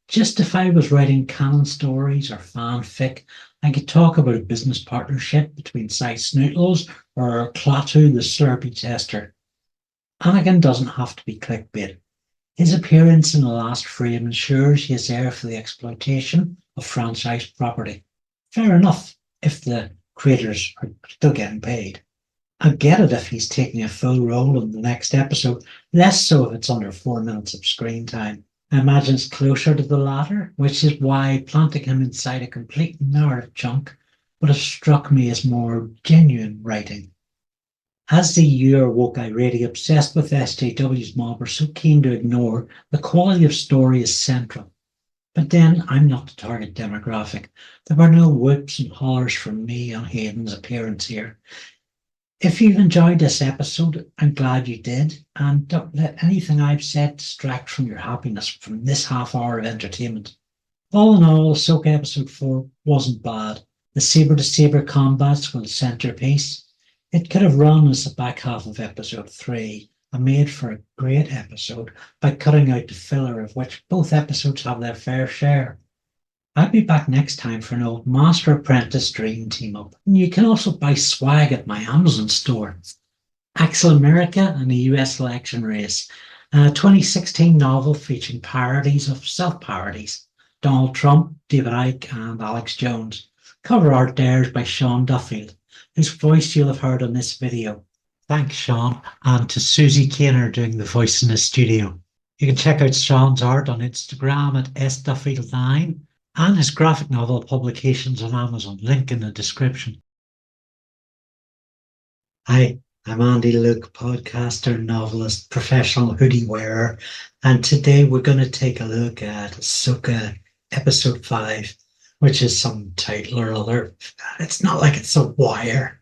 A: Just if I was writing canon stories or fanfic, I could talk about a business partnership between Cy Snootles or Klaatu the Slurpee Tester. Anakin doesn't have to be clickbait. His appearance in the last frame ensures he is there for the exploitation of franchise property. Fair enough, if the creators are still getting paid. I get it if he's taking a full role in the next episode, less so if it's under 4 minutes of screen time. I imagine it's closer to the latter, which is why planting him inside a complete narrative chunk would have struck me as more genuine writing. As the year woke irate, obsessed with SJW's mob, are so keen to ignore the quality of story is central. But then I'm not the target demographic. There were no whoops and hollers from me on Hayden's appearance here. If you've enjoyed this episode, I'm glad you did, and don't let anything I've said distract from your happiness from this half hour of entertainment. All in all, Ahsoka Episode 4 wasn't bad. The saber-to-saber combats were the centerpiece. It could have run as the back half of Episode 3 and made for a great episode by cutting out the filler, of which both episodes have their fair share. I'll be back next time for an old Master Apprentice Dream Team Up. And you can also buy swag at my Amazon store. Axel America and the US election race. A 2016 novel featuring parodies of self-parodies. Donald Trump, David Icke and Alex Jones. Cover art there is by Sean Duffield, whose voice you'll have heard on this video. Thanks, Sean, and to Susie Kaner doing the voice in the studio. You can check out Sean's art on Instagram at sduffield9 and his graphic novel publications on Amazon, link in the description. Hi, I'm Andy Luke, podcaster, novelist, professional hoodie wearer, and today we're going to take a look at Ahsoka Episode 5, which is some title or other. It's not like it's a wire.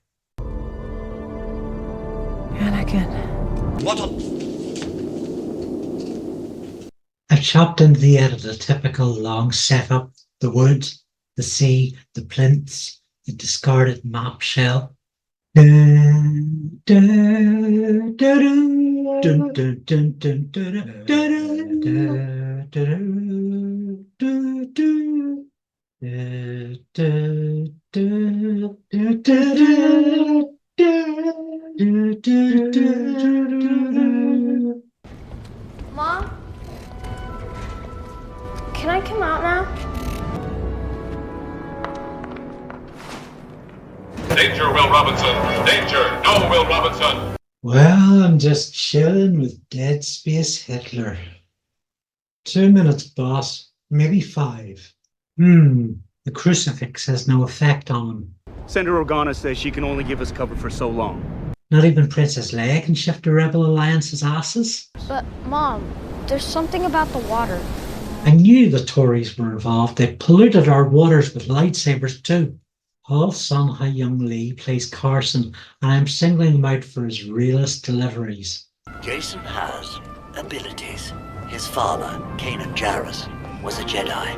Q: Anakin.
J: What a...
A: I've chopped into the edit a typical long setup, the woods, the sea, the plinths, the discarded map shell. Dun, dun, dun, dun, dun, dun, dun, dun, dun, dun, dun, dun, dun.
I: Mom? Can I come out now?
S: Danger, Will Robinson! Danger! No, Will Robinson!
A: Well, I'm just chilling with Dead Space Hitler. 2 minutes, boss. Maybe 5. The crucifix has no effect on him.
U: Senator Organa says she can only give us cover for so long.
A: Not even Princess Leia can shift the Rebel Alliance's asses?
I: But, Mom, there's something about the water.
A: I knew the Tories were involved. They polluted our waters with lightsabers too. Paul's son Ha-Young Lee plays Carson, and I'm singling him out for his realist deliveries.
J: Jason has abilities. His father, Kanan Jarrus, was a Jedi.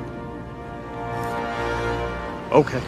U: Okay.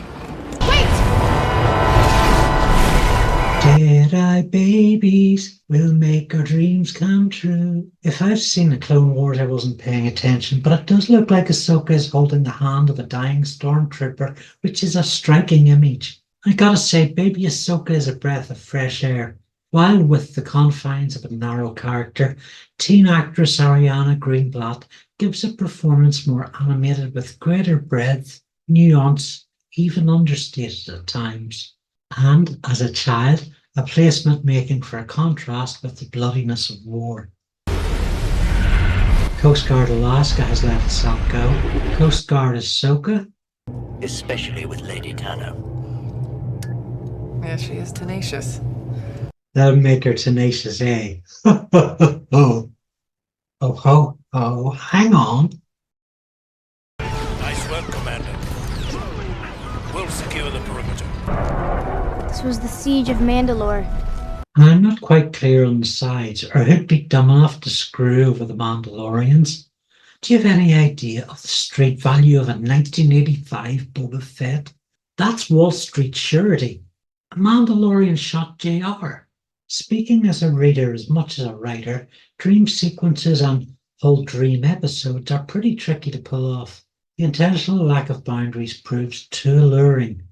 A: Jedi babies will make our dreams come true. If I've seen the Clone Wars, I wasn't paying attention, but it does look like Ahsoka is holding the hand of a dying stormtrooper, which is a striking image. I gotta say, baby Ahsoka is a breath of fresh air. While with the confines of a narrow character, teen actress Ariana Greenblatt gives a performance more animated with greater breadth, nuance, even understated at times. And, as a child, a placement making for a contrast with the bloodiness of war. Coast Guard Alaska has let itself go. Coast Guard Ahsoka?
J: Especially with Lady Tano.
K: Yeah, she is tenacious.
A: That'll make her tenacious, eh? Oh, hang on.
V: Nice work, Commander. We'll secure the perimeter.
I: This was the siege of Mandalore.
A: And I'm not quite clear on the sides, or who'd be dumb enough to screw over the Mandalorians. Do you have any idea of the street value of a 1985 Boba Fett? That's Wall Street surety. A Mandalorian shot JR. Speaking as a reader as much as a writer, dream sequences and whole dream episodes are pretty tricky to pull off. The intentional lack of boundaries proves too alluring,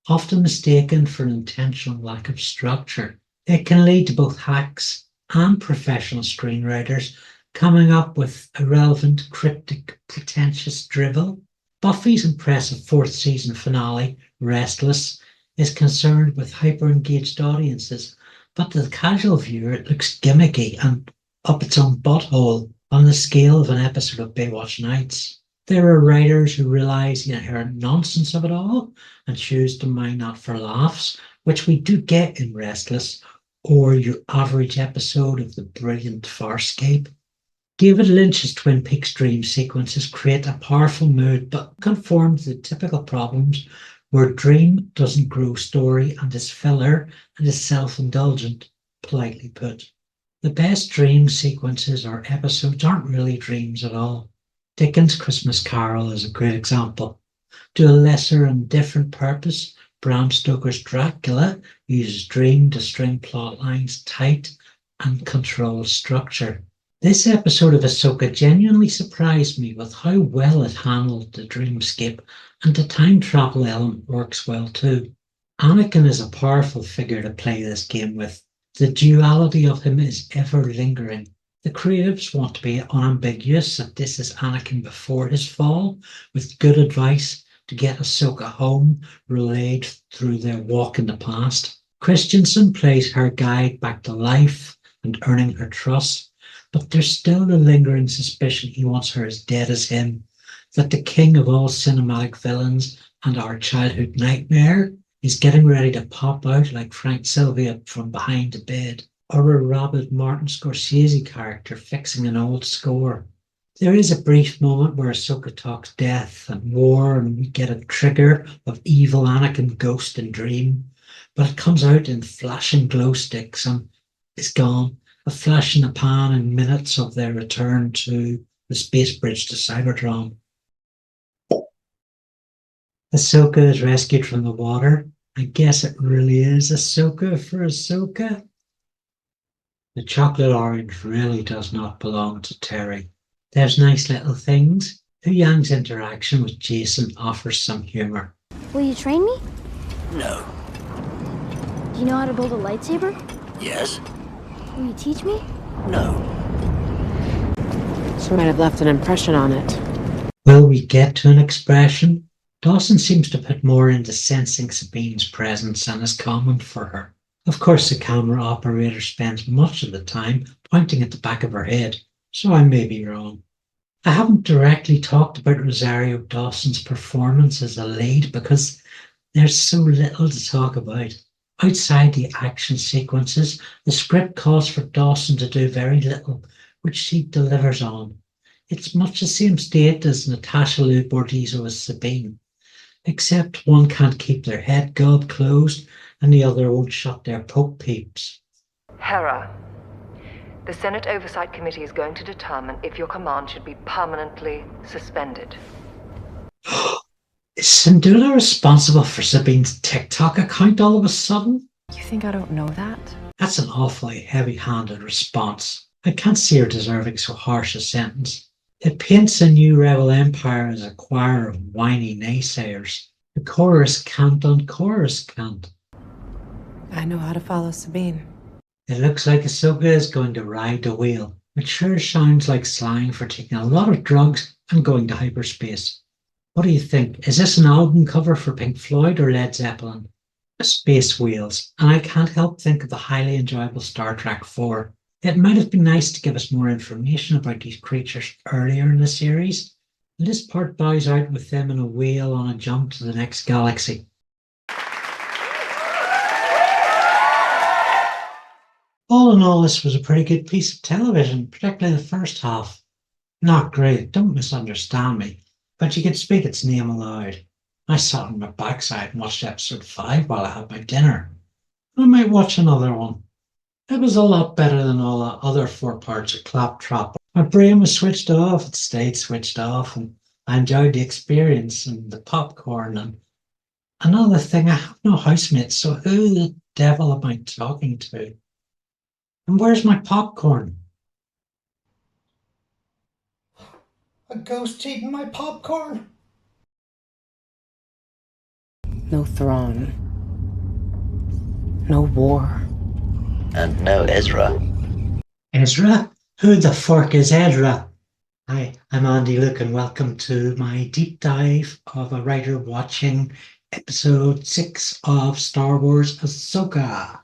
A: often mistaken for an intentional lack of structure. It can lead to both hacks and professional screenwriters coming up with irrelevant, cryptic, pretentious drivel. Buffy's impressive fourth season finale, Restless, is concerned with hyper-engaged audiences, but to the casual viewer it looks gimmicky and up its own butthole on the scale of an episode of Baywatch Nights. There are writers who realise the inherent nonsense of it all and choose to mine that for laughs, which we do get in Restless, or your average episode of the brilliant Farscape. David Lynch's Twin Peaks dream sequences create a powerful mood but conform to the typical problems where dream doesn't grow story and is filler and is self-indulgent, politely put. The best dream sequences or episodes aren't really dreams at all. Dickens' Christmas Carol is a great example. To a lesser and different purpose, Bram Stoker's Dracula uses dream to string plot lines tight and control structure. This episode of Ahsoka genuinely surprised me with how well it handled the dreamscape, and the time travel element works well too. Anakin is a powerful figure to play this game with. The duality of him is ever lingering. The creatives want to be unambiguous that this is Anakin before his fall, with good advice to get Ahsoka home, relayed through their walk in the past. Christensen plays her guide back to life and earning her trust, but there's still the lingering suspicion he wants her as dead as him, that the king of all cinematic villains and our childhood nightmare is getting ready to pop out like Frank Sylvia from behind the bed, or a rabid Martin Scorsese character fixing an old score. There is a brief moment where Ahsoka talks death and war, and we get a trigger of evil Anakin ghost and dream, but it comes out in flashing glow sticks and is gone. A flash in the pan in minutes of their return to the space bridge to Cyberdron. Ahsoka is rescued from the water. I guess it really is Ahsoka for Ahsoka. The chocolate orange really does not belong to Terry. There's nice little things. Huyang's interaction with Jason offers some humor.
C: Will you train me?
J: No.
C: Do you know how to build a lightsaber?
J: Yes?
C: Will you teach me?
J: No.
E: She might have left an impression on it.
A: Will we get to an expression? Dawson seems to put more into sensing Sabine's presence than is common for her. Of course, the camera operator spends much of the time pointing at the back of her head, so I may be wrong. I haven't directly talked about Rosario Dawson's performance as a lead because there's so little to talk about. Outside the action sequences, the script calls for Dawson to do very little, which she delivers on. It's much the same state as Natasha Liu Bordizzo as Sabine, except one can't keep their head gob closed and the other won't shut their poke peeps.
D: Hera, the Senate Oversight Committee is going to determine if your command should be permanently suspended.
A: Is Syndulla responsible for Sabine's TikTok account all of a sudden?
E: You think I don't know that?
A: That's an awfully heavy-handed response. I can't see her deserving so harsh a sentence. It paints the new Rebel Empire as a choir of whiny naysayers. The chorus can't on chorus can't.
E: I know how to follow Sabine.
A: It looks like Ahsoka is going to ride the wheel, which sure sounds like slang for taking a lot of drugs and going to hyperspace. What do you think? Is this an album cover for Pink Floyd or Led Zeppelin? Space Wheels, and I can't help think of the highly enjoyable Star Trek 4. It might have been nice to give us more information about these creatures earlier in the series. This part bows out with them in a wheel on a jump to the next galaxy. All in all, this was a pretty good piece of television, particularly the first half. Not great, don't misunderstand me, but you could speak its name aloud. I sat on my backside and watched episode 5 while I had my dinner. I might watch another one. It was a lot better than all the other 4 parts of Claptrap. My brain was switched off, it stayed switched off, and I enjoyed the experience and the popcorn. And another thing, I have no housemates, so who the devil am I talking to? And where's my popcorn?
O: A ghost eating my popcorn?
E: No Thrawn. No war.
J: And no Ezra.
A: Ezra? Who the fork is Ezra? Hi, I'm Andy Luke and welcome to my deep dive of a writer watching episode 6 of Star Wars Ahsoka.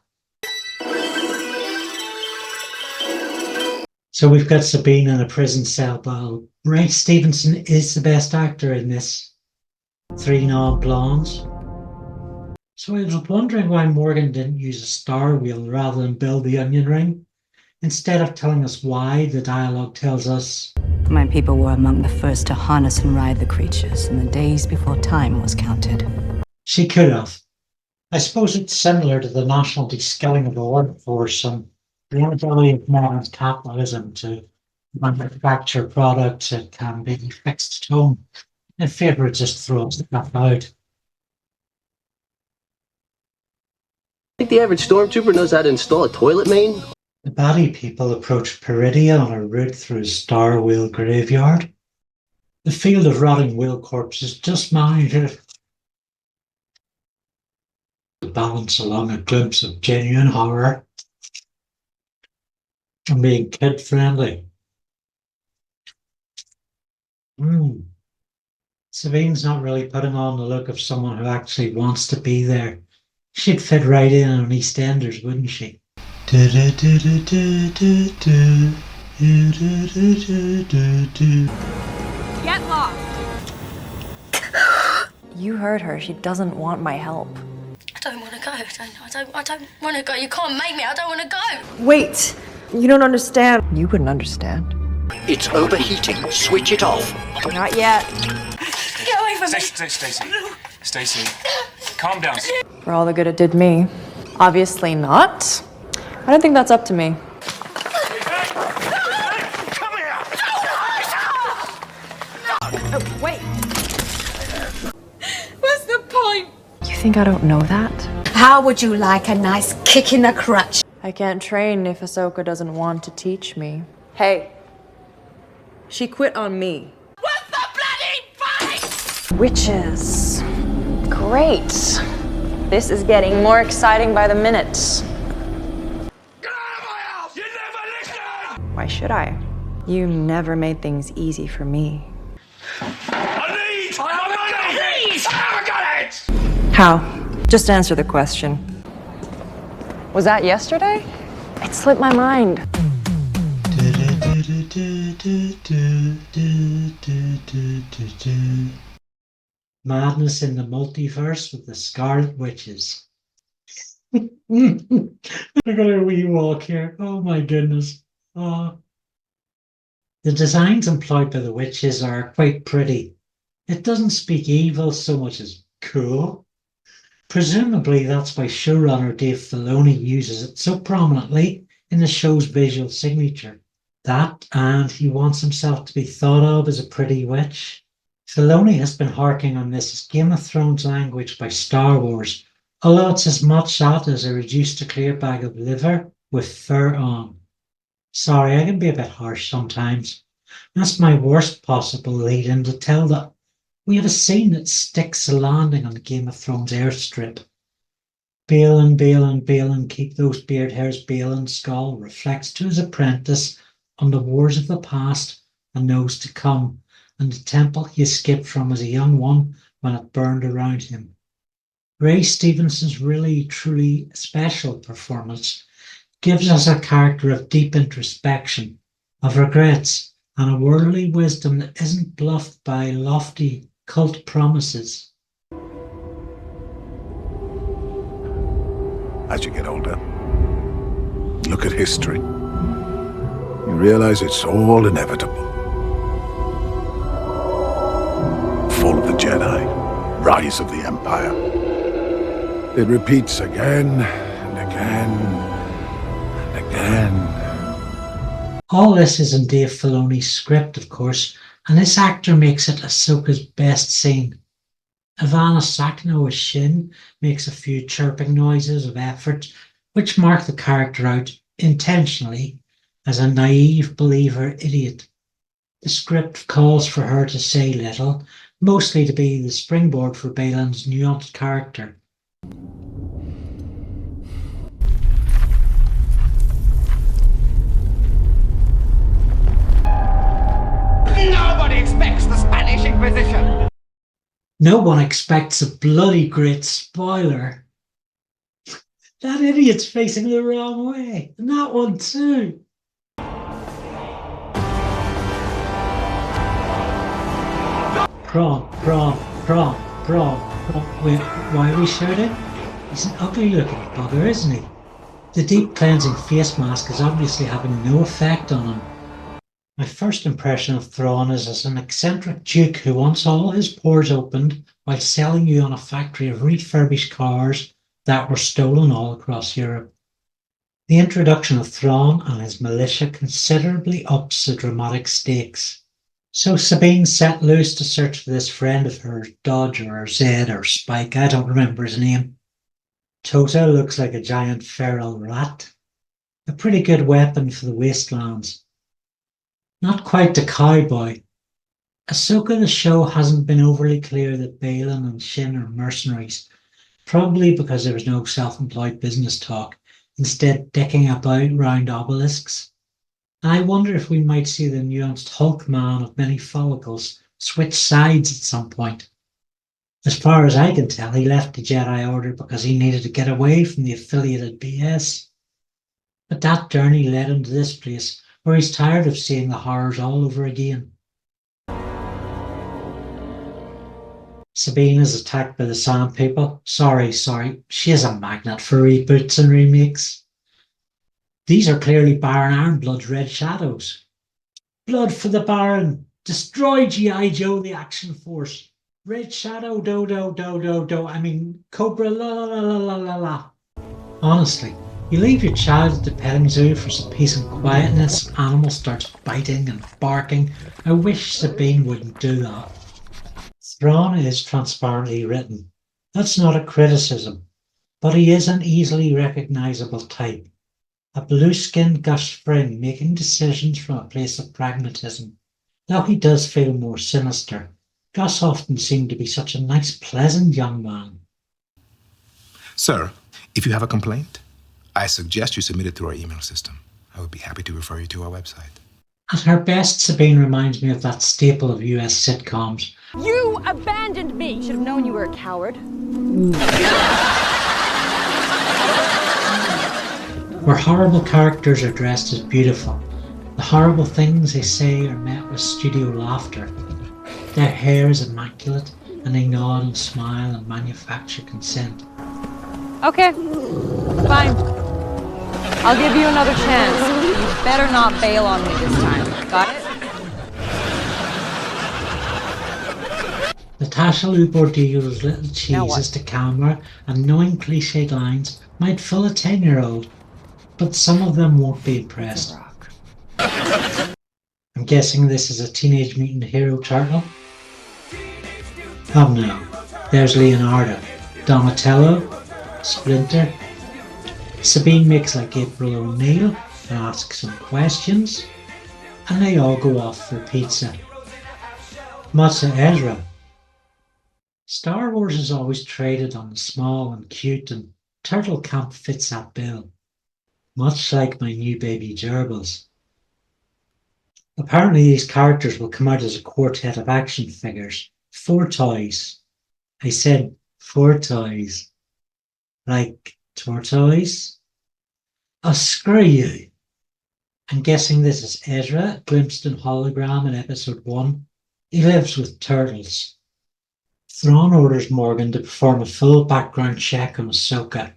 A: So we've got Sabine in a prison cell, but Ray Stevenson is the best actor in this. 3 non-blondes. So I was wondering why Morgan didn't use a star wheel rather than build the onion ring. Instead of telling us why, the dialogue tells us,
B: "My people were among the first to harness and ride the creatures in the days before time was counted."
A: She could have. I suppose it's similar to the national de-skilling of the workforce and the inability of modern capitalism to manufacture products that can be fixed at home in favour of just throwing stuff out.
G: I think the average stormtrooper knows how to install a toilet main.
A: The Batty people approach Peridia on a route through a star wheel graveyard. The field of rotting wheel corpses just managed to balance along a glimpse of genuine horror and being kid-friendly. Sabine's not really putting on the look of someone who actually wants to be there. She'd fit right in on EastEnders, wouldn't she?
N: Get lost! You heard her. She doesn't want my help.
C: I don't want to go. I don't want to go. You can't make me. I don't want to go.
I: Wait. You don't understand.
E: You wouldn't understand.
J: It's overheating. Switch it off.
N: Not yet.
C: Get away from me.
T: Stacy. Calm down.
N: For all the good it did me. Obviously not. I don't think that's up to me. Oh, wait.
C: What's the point?
N: You think I don't know that?
C: How would you like a nice kick in the crutch?
N: I can't train if Ahsoka doesn't want to teach me. Hey. She quit on me.
C: What's the bloody fight?
N: Witches. Great. This is getting more exciting by the minute.
H: Get out of my house! You never listen!
N: Why should I? You never made things easy for me.
H: I haven't got it!
N: How? Just answer the question. Was that yesterday? It slipped my mind.
A: Madness in the multiverse with the Scarlet Witches. I got a wee walk here. Oh my goodness. Oh. The designs employed by the witches are quite pretty. It doesn't speak evil so much as cool. Presumably that's why showrunner Dave Filoni uses it so prominently in the show's visual signature. That, and he wants himself to be thought of as a pretty witch. Filoni has been harking on this as Game of Thrones language by Star Wars, although it's as much that as a reduced to clear bag of liver with fur on. Sorry, I can be a bit harsh sometimes. That's my worst possible lead-in to tell that we have a scene that sticks a landing on the Game of Thrones airstrip. Balin, keep those beard hairs Balin's skull reflects to his apprentice on the wars of the past and those to come, and the temple he escaped from as a young one when it burned around him. Ray Stevenson's really, truly special performance gives us a character of deep introspection, of regrets, and a worldly wisdom that isn't bluffed by lofty cult promises.
L: As you get older, look at history. You realize it's all inevitable. Fall of the Jedi, rise of the Empire. It repeats again and again and again.
A: All this is in Dave Filoni's script, of course, and this actor makes it Ahsoka's best scene. Ivana Sakno as Shin makes a few chirping noises of effort, which mark the character out intentionally, as a naive believer idiot. The script calls for her to say little, mostly to be the springboard for Baylan's nuanced character.
H: Nobody expects the Spanish Inquisition!
A: No one expects a bloody great spoiler. That idiot's facing the wrong way, and that one too. Prom. Wait, why are we shouting? He's an ugly looking bugger, isn't he? The deep cleansing face mask is obviously having no effect on him. My first impression of Thrawn is as an eccentric duke who wants all his pores opened while selling you on a factory of refurbished cars that were stolen all across Europe. The introduction of Thrawn and his militia considerably ups the dramatic stakes. So Sabine set loose to search for this friend of hers, Dodger or Zed or Spike, I don't remember his name. Tota looks like a giant feral rat. A pretty good weapon for the wastelands. Not quite the cowboy. Ahsoka the show hasn't been overly clear that Baylan and Shin are mercenaries, probably because there was no self-employed business talk, instead dicking about round obelisks. I wonder if we might see the nuanced Hulk man of many follicles switch sides at some point. As far as I can tell, he left the Jedi Order because he needed to get away from the affiliated BS. But that journey led him to this place, where he's tired of seeing the horrors all over again. Sabine is attacked by the Sand People. Sorry, she is a magnet for reboots and remakes. These are clearly Baron Ironblood's red shadows. Blood for the Baron! Destroy G.I. Joe the Action Force! Red Shadow Cobra la. Honestly, you leave your child at the petting zoo for some peace and quietness, animal starts biting and barking. I wish Sabine wouldn't do that. Thrawn is transparently written. That's not a criticism, but he is an easily recognisable type. A blue-skinned Gus Fring making decisions from a place of pragmatism. Though he does feel more sinister, Gus often seemed to be such a nice, pleasant young man.
F: Sir, if you have a complaint, I suggest you submit it through our email system. I would be happy to refer you to our website.
A: At her best, Sabine reminds me of that staple of US sitcoms.
N: You abandoned me! Should have known you were a coward.
A: Where horrible characters are dressed as beautiful. The horrible things they say are met with studio laughter. Their hair is immaculate, and they nod and smile and manufacture consent.
N: Okay, fine. I'll give you another chance. You better not bail on me this time. Got it?
A: Natasha Lou Bordillo's little cheeses to camera and knowing cliched lines might fool a 10-year-old, but some of them won't be impressed. I'm guessing this is a Teenage Mutant Hero turtle? Oh no, there's Leonardo, Donatello, Splinter. Sabine makes like April O'Neil and asks some questions, and they all go off for pizza. Matza Ezra. Star Wars is always traded on the small and cute, and Turtle Camp fits that bill. Much like my new baby gerbils. Apparently these characters will come out as a quartet of action figures. 4 toys. I said 4 toys. Like tortoise? Oh, screw you. I'm guessing this is Ezra, glimpsed in hologram in episode 1. He lives with turtles. Thrawn orders Morgan to perform a full background check on Ahsoka.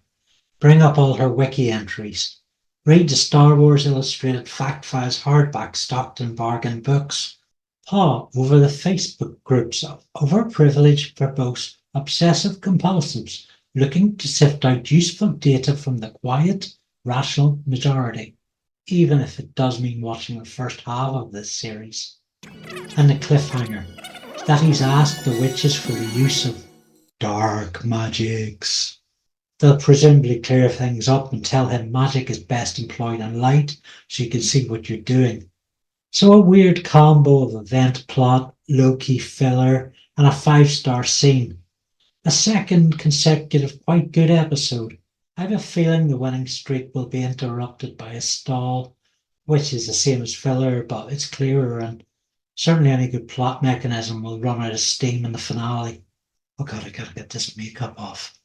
A: Bring up all her wiki entries. Read the Star Wars Illustrated Fact Files hardback stocked in bargain books. Paw over the Facebook groups of overprivileged, verbose, obsessive compulsives looking to sift out useful data from the quiet, rational majority, even if it does mean watching the first half of this series. And the cliffhanger, that he's asked the witches for the use of dark magics. They'll presumably clear things up and tell him magic is best employed in light so you can see what you're doing. So a weird combo of event plot, low-key filler, and a 5-star scene. A second consecutive quite good episode. I have a feeling the winning streak will be interrupted by a stall, which is the same as filler, but it's clearer, and certainly any good plot mechanism will run out of steam in the finale. Oh god, I gotta get this makeup off.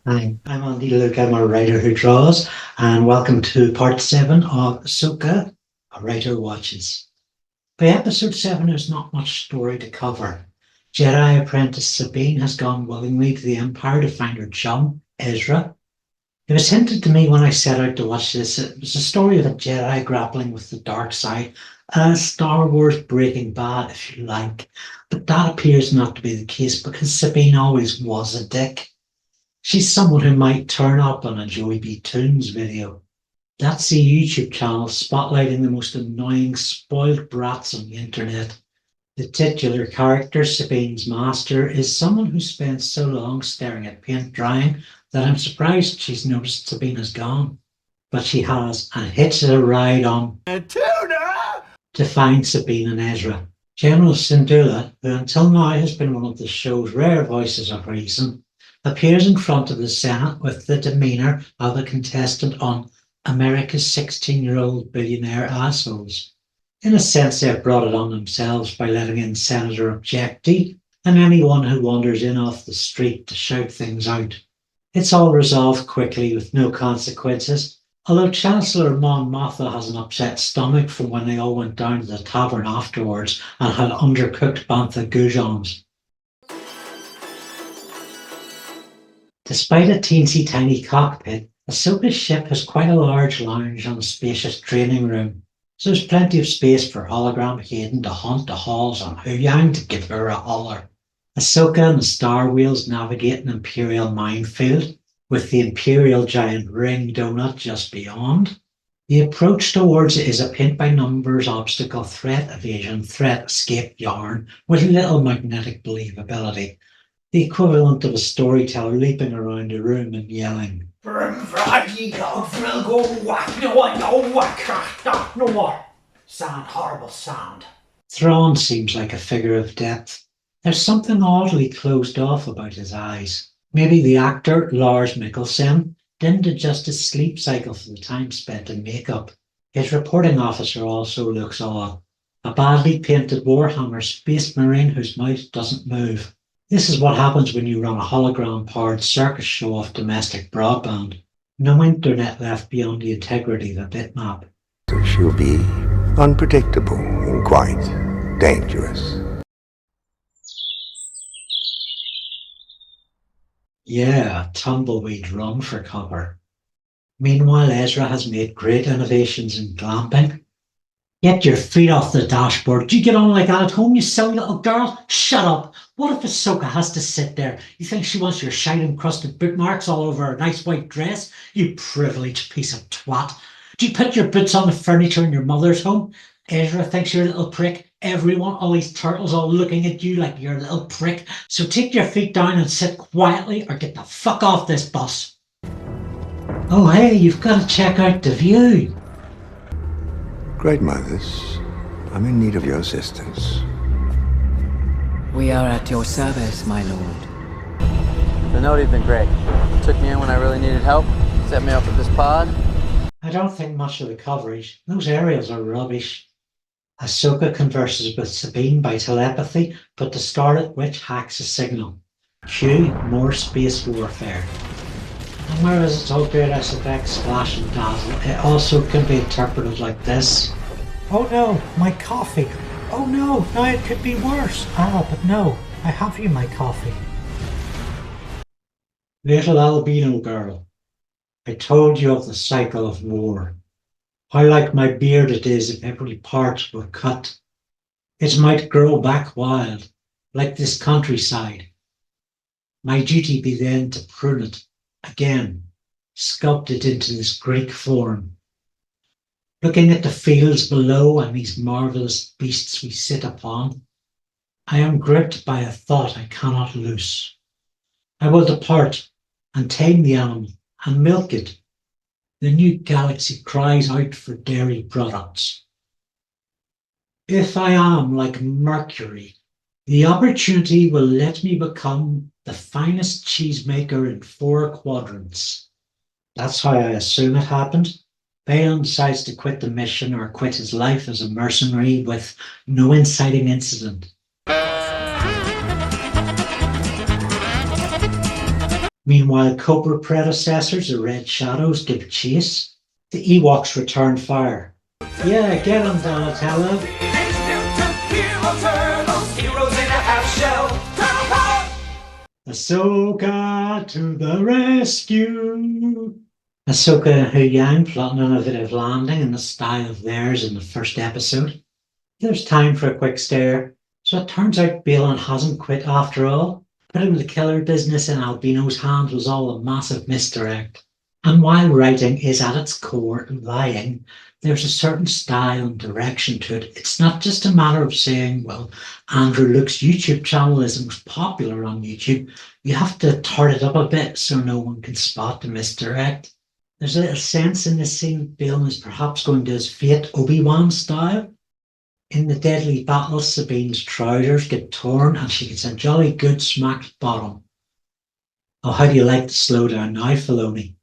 A: Hi, I'm Andy Luke, I'm a writer who draws, and welcome to part 7 of Ahsoka, A Writer Watches. By episode 7, there's not much story to cover. Jedi apprentice Sabine has gone willingly to the Empire to find her chum, Ezra. It was hinted to me when I set out to watch this. It was a story of a Jedi grappling with the dark side, a Star Wars Breaking Bad, if you like. But that appears not to be the case because Sabine always was a dick. She's someone who might turn up on a Joey B. Toons video. That's the YouTube channel spotlighting the most annoying spoiled brats on the internet. The titular character, Sabine's master, is someone who spends so long staring at paint drying that I'm surprised she's noticed Sabine has gone. But she has, and hitches a ride on to find Sabine and Ezra. General Syndulla, who until now has been one of the show's rare voices of reason, appears in front of the Senate with the demeanour of a contestant on America's 16-year-old billionaire assholes. In a sense, they've brought it on themselves by letting in Senator Objecti and anyone who wanders in off the street to shout things out. It's all resolved quickly with no consequences, although Chancellor Mon Mothma has an upset stomach from when they all went down to the tavern afterwards and had undercooked bantha goujons. Despite a teensy-tiny cockpit, Ahsoka's ship has quite a large lounge and a spacious training room, so there's plenty of space for hologram Hayden to haunt the halls on Huang to give her a holler. Ahsoka and the Star Wheels navigate an Imperial minefield, with the Imperial giant ring donut just beyond. The approach towards it is a paint-by-numbers obstacle threat evasion threat escape yarn with little magnetic believability, the equivalent of a storyteller leaping around a room and yelling,
O: sound, horrible sound.
A: Thrawn seems like a figure of depth. There's something oddly closed off about his eyes. Maybe the actor, Lars Mikkelsen, didn't adjust his sleep cycle for the time spent in makeup. His reporting officer also looks odd. A badly painted Warhammer Space Marine whose mouth doesn't move. This is what happens when you run a hologram-powered circus show off domestic broadband. No internet left beyond the integrity of the bitmap.
L: She'll be unpredictable and quite dangerous.
A: Yeah, tumbleweed run for cover. Meanwhile, Ezra has made great innovations in glamping. Get your feet off the dashboard. Do you get on like that at home, you silly little girl? Shut up. What if Ahsoka has to sit there? You think she wants your shine-encrusted bootmarks all over her nice white dress? You privileged piece of twat. Do you put your boots on the furniture in your mother's home? Ezra thinks you're a little prick. Everyone, all these turtles all looking at you like you're a little prick. So take your feet down and sit quietly or get the fuck off this bus. Oh hey, you've got to check out the view.
L: Great mothers, I'm in need of your assistance.
M: We are at your service, my lord.
P: The Nodi's been great. Took me in when I really needed help, set me up with this pod.
A: I don't think much of the coverage. Those aerials are rubbish. Ahsoka converses with Sabine by telepathy, but the Scarlet Witch hacks a signal. Cue more space warfare. And whereas it's all great SFX, splash and dazzle, it also can be interpreted like this.
O: Oh no, my coffee. Oh no, now it could be worse. Ah, but no, I have you my coffee.
A: Little albino girl, I told you of the cycle of war. How like my beard it is if every part were cut. It might grow back wild, like this countryside. My duty be then to prune it, again, sculpt it into this Greek form. Looking at the fields below and these marvellous beasts we sit upon, I am gripped by a thought I cannot loose. I will depart and tame the animal and milk it. The new galaxy cries out for dairy products. If I am like Mercury, the opportunity will let me become the finest cheesemaker in 4 quadrants. That's how I assume it happened. Fallon decides to quit the mission or quit his life as a mercenary with no inciting incident. Meanwhile, Cobra predecessors, the Red Shadows, give chase. The Ewoks return fire. Yeah, get him, Donatello. Ahsoka to the rescue. Ahsoka and Huang plot an innovative landing in the style of theirs in the first episode. There's time for a quick stare, so it turns out Balin hasn't quit after all. Putting the killer business in Albino's hands was all a massive misdirect. And while writing is at its core lying, there's a certain style and direction to it. It's not just a matter of saying, well, Andrew Luke's YouTube channel is the most popular on YouTube. You have to tart it up a bit so no one can spot the misdirect. There's a little sense in this scene that Balin is perhaps going to his fate Obi-Wan style. In the deadly battle, Sabine's trousers get torn and she gets a jolly good smacked bottom. Oh, how do you like to slow down now, Filoni?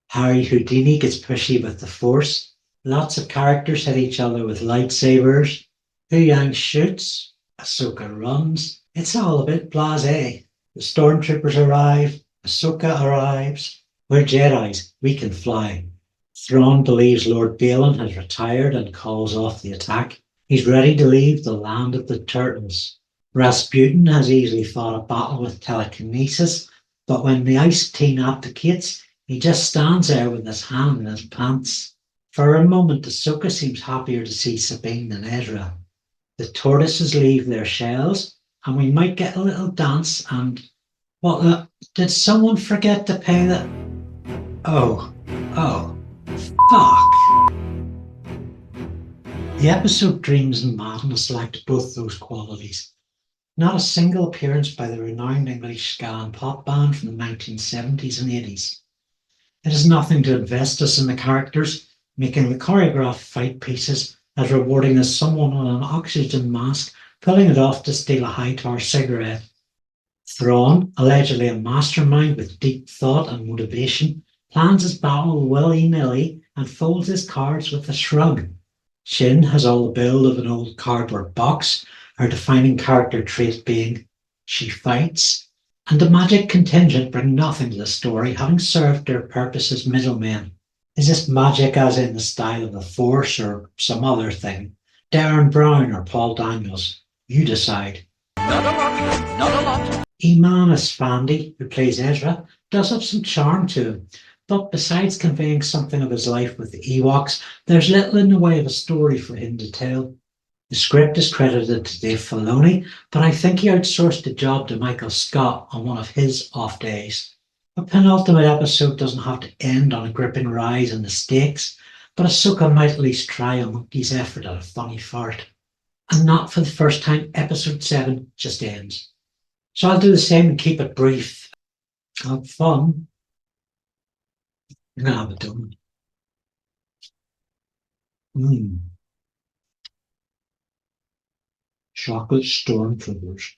A: Harry Houdini gets pushy with the Force. Lots of characters hit each other with lightsabers. Huang shoots. Ahsoka runs. It's all a bit blasé. The stormtroopers arrive. Ahsoka arrives. We're Jedis. We can fly. Thrawn believes Lord Balin has retired and calls off the attack. He's ready to leave the land of the turtles. Rasputin has easily fought a battle with telekinesis, but when the Ice Teen abdicates, he just stands there with his hand in his pants. For a moment, Ahsoka seems happier to see Sabine than Ezra. The tortoises leave their shells, and we might get a little dance and... did someone forget to pay the... Oh, fuck. The episode Dreams and Madness lacked both those qualities. Not a single appearance by the renowned English ska and pop band from the 1970s and 80s. It is nothing to invest us in the characters, making the choreographed fight pieces as rewarding as someone on an oxygen mask pulling it off to steal a high-tar cigarette. Thrawn, allegedly a mastermind with deep thought and motivation, plans his battle willy-nilly and folds his cards with a shrug. Shin has all the build of an old cardboard box, her defining character trait being she fights, and the magic contingent bring nothing to the story, having served their purpose as middlemen. Is this magic as in the style of the Force or some other thing? Darren Brown or Paul Daniels? You decide.
V: Not a lot.
A: Iman Esfandi, who plays Ezra, does have some charm to him, but besides conveying something of his life with the Ewoks, there's little in the way of a story for him to tell. The script is credited to Dave Filoni, but I think he outsourced the job to Michael Scott on one of his off days. A penultimate episode doesn't have to end on a gripping rise in the stakes, but Ahsoka might at least try a monkey's effort at a funny fart. And not for the first time, episode 7 just ends. So I'll do the same and keep it brief. Have fun. I'm going to have it done. Chocolate stormtroopers.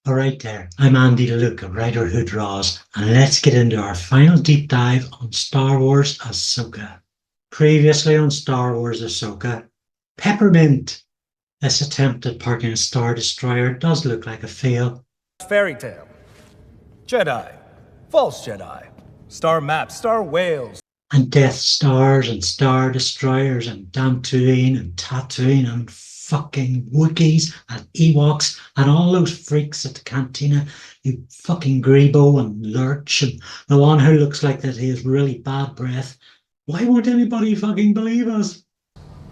A: Alright there, I'm Andy Luke of Writer Who Draws, and let's get into our final deep dive on Star Wars Ahsoka. Previously on Star Wars Ahsoka, Peppermint. This attempt at parking a Star Destroyer does look like a fail.
U: Fairy tale. Jedi. False Jedi. Star maps. Star whales.
A: And Death Stars and Star Destroyers and Dantooine and Tatooine and fucking Wookiees and Ewoks and all those freaks at the cantina, you fucking Grebo and Lurch and the one who looks like that he has really bad breath. Why won't anybody fucking believe us?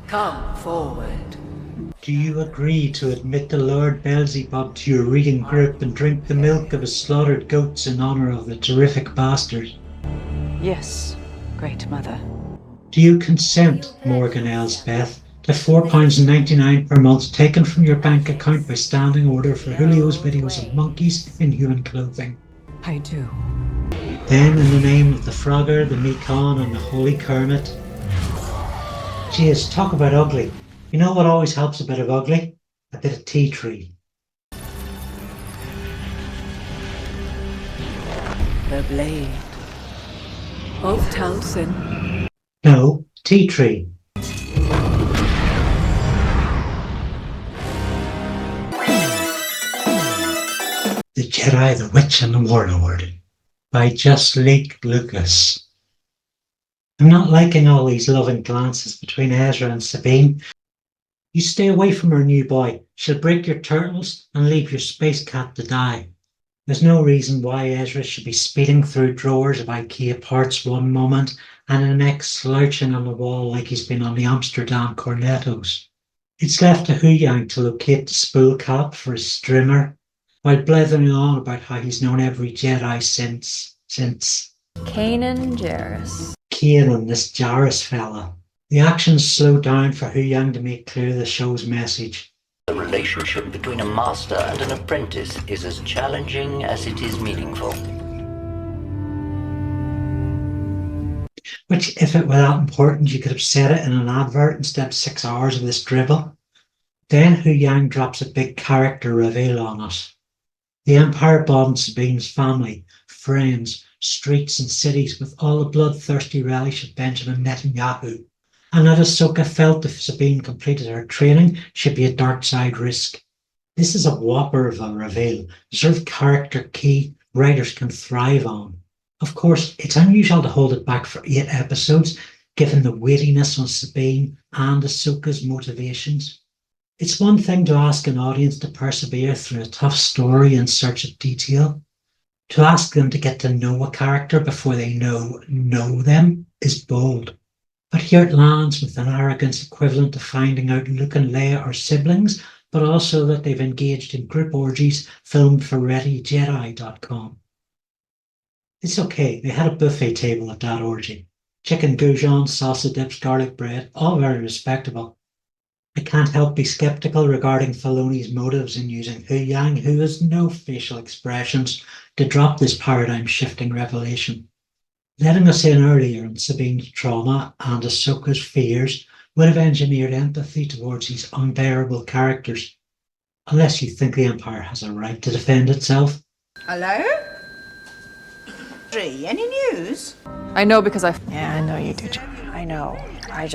M: Come forward.
A: Do you agree to admit the Lord Beelzebub to your reading group and drink the milk of his slaughtered goats in honor of the terrific bastard?
B: Yes, Great Mother.
A: Do you consent, Morgan Elsbeth, The £4.99 per month taken from your bank account by standing order for Julio's videos of monkeys in human clothing.
B: I do.
A: Then, in the name of the Frogger, the Mekon, and the Holy Kermit. Jeez, talk about ugly. You know what always helps a bit of ugly? A bit of tea tree.
M: The blade. Of Townsend.
A: No, tea tree. The Jedi, the Witch, and the Warlord by Just Leak Lucas. I'm not liking all these loving glances between Ezra and Sabine. You stay away from her, new boy. She'll break your turtles and leave your space cat to die. There's no reason why Ezra should be speeding through drawers of IKEA parts one moment and the next slouching on the wall like he's been on the Amsterdam Cornettos. It's left to Huang to locate the spool cap for his strimmer, while blethering on about how he's known every Jedi since
I: Kanan Jarrus.
A: Kanan, this Jarrus fella. The actions slow down for Huang to make clear the show's message.
J: The relationship between a master and an apprentice is as challenging as it is meaningful.
A: Which, if it were that important, you could have said it in an advert instead of 6 hours of this dribble. Then Huang drops a big character reveal on us. The Empire bombed Sabine's family, friends, streets and cities with all the bloodthirsty relish of Benjamin Netanyahu. And that Ahsoka felt if Sabine completed her training, she'd be a dark side risk. This is a whopper of a reveal, the sort of character key writers can thrive on. Of course, it's unusual to hold it back for 8 episodes, given the weightiness on Sabine and Ahsoka's motivations. It's one thing to ask an audience to persevere through a tough story in search of detail. To ask them to get to know a character before they know them is bold. But here it lands with an arrogance equivalent to finding out Luke and Leia are siblings, but also that they've engaged in group orgies filmed for ReadyJedi.com. It's okay, they had a buffet table at that orgy. Chicken goujons, salsa dips, garlic bread, all very respectable. I can't help be sceptical regarding Filoni's motives in using Huang, who has no facial expressions, to drop this paradigm-shifting revelation. Letting us in earlier on Sabine's trauma and Ahsoka's fears would have engineered empathy towards these unbearable characters. Unless you think the Empire has a right to defend itself.
Q: Hello? Andree, any news?
K: I know because I...
E: Yeah, I know you do. I know. I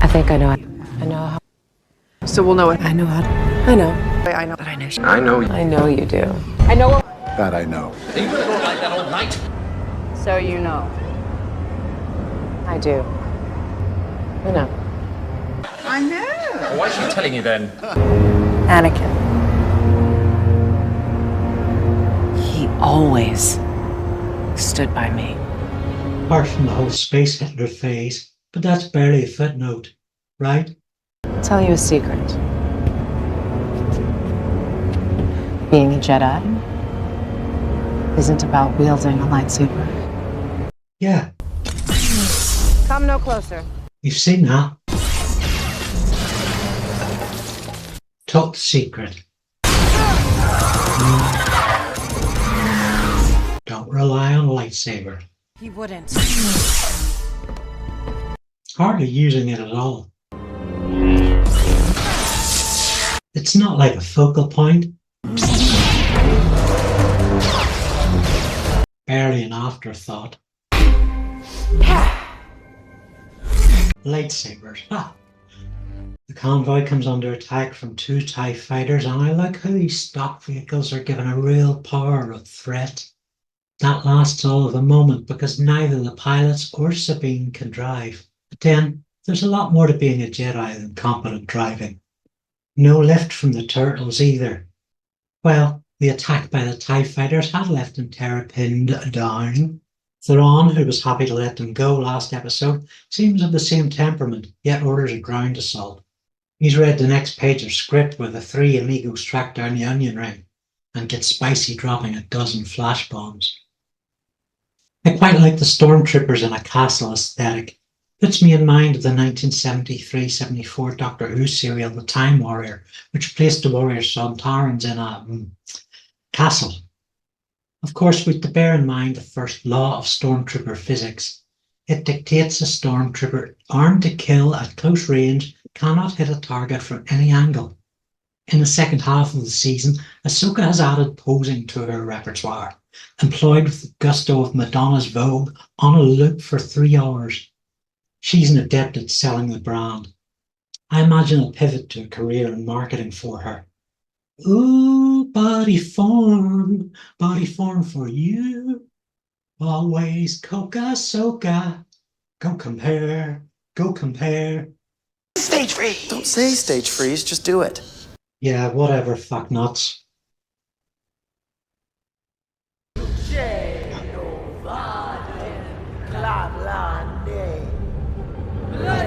E: think I know. I know how.
K: So we'll know it.
E: I know how. I know.
K: I know.
E: But I know.
L: I know.
E: I know you do.
K: I know.
L: That I know.
V: Are you going to go like that all night?
N: So you know.
E: I do. I know.
Q: I know.
V: Well, why is she telling you then?
E: Anakin. He always stood by me.
A: Apart from the whole space Hitler phase, but that's barely a footnote, right?
E: I'll tell you a secret. Being a Jedi isn't about wielding a lightsaber.
A: Yeah,
N: Come no closer.
A: you've seen that. Top secret. Don't rely on a lightsaber.
N: He wouldn't.
A: Hardly using it at all. It's not like a focal point. Barely an afterthought. Lightsabers. Ha! The convoy comes under attack from 2 TIE fighters, and I like how these stock vehicles are given a real power of threat. That lasts all of a moment because neither the pilots or Sabine can drive. But then, there's a lot more to being a Jedi than competent driving. No lift from the turtles either. Well, the attack by the TIE fighters had left Terra pinned down. Thrawn, who was happy to let them go last episode, seems of the same temperament, yet orders a ground assault. He's read the next page of script where the 3 amigos track down the onion ring and get spicy dropping a dozen flash bombs. I quite like the stormtroopers in a castle aesthetic. Puts me in mind of the 1973-74 Doctor Who serial The Time Warrior, which placed the warrior Sontarans in a castle. Of course, we've to bear in mind the first law of stormtrooper physics. It dictates a stormtrooper armed to kill at close range cannot hit a target from any angle. In the second half of the season, Ahsoka has added posing to her repertoire, employed with the gusto of Madonna's Vogue on a loop for 3 hours. She's an adept at selling the brand. I imagine a pivot to a career in marketing for her. Ooh, body form for you. Always Ahsoka. Go compare.
R: Stage freeze! Don't say stage freeze, just do it.
A: Yeah, whatever, fuck nuts.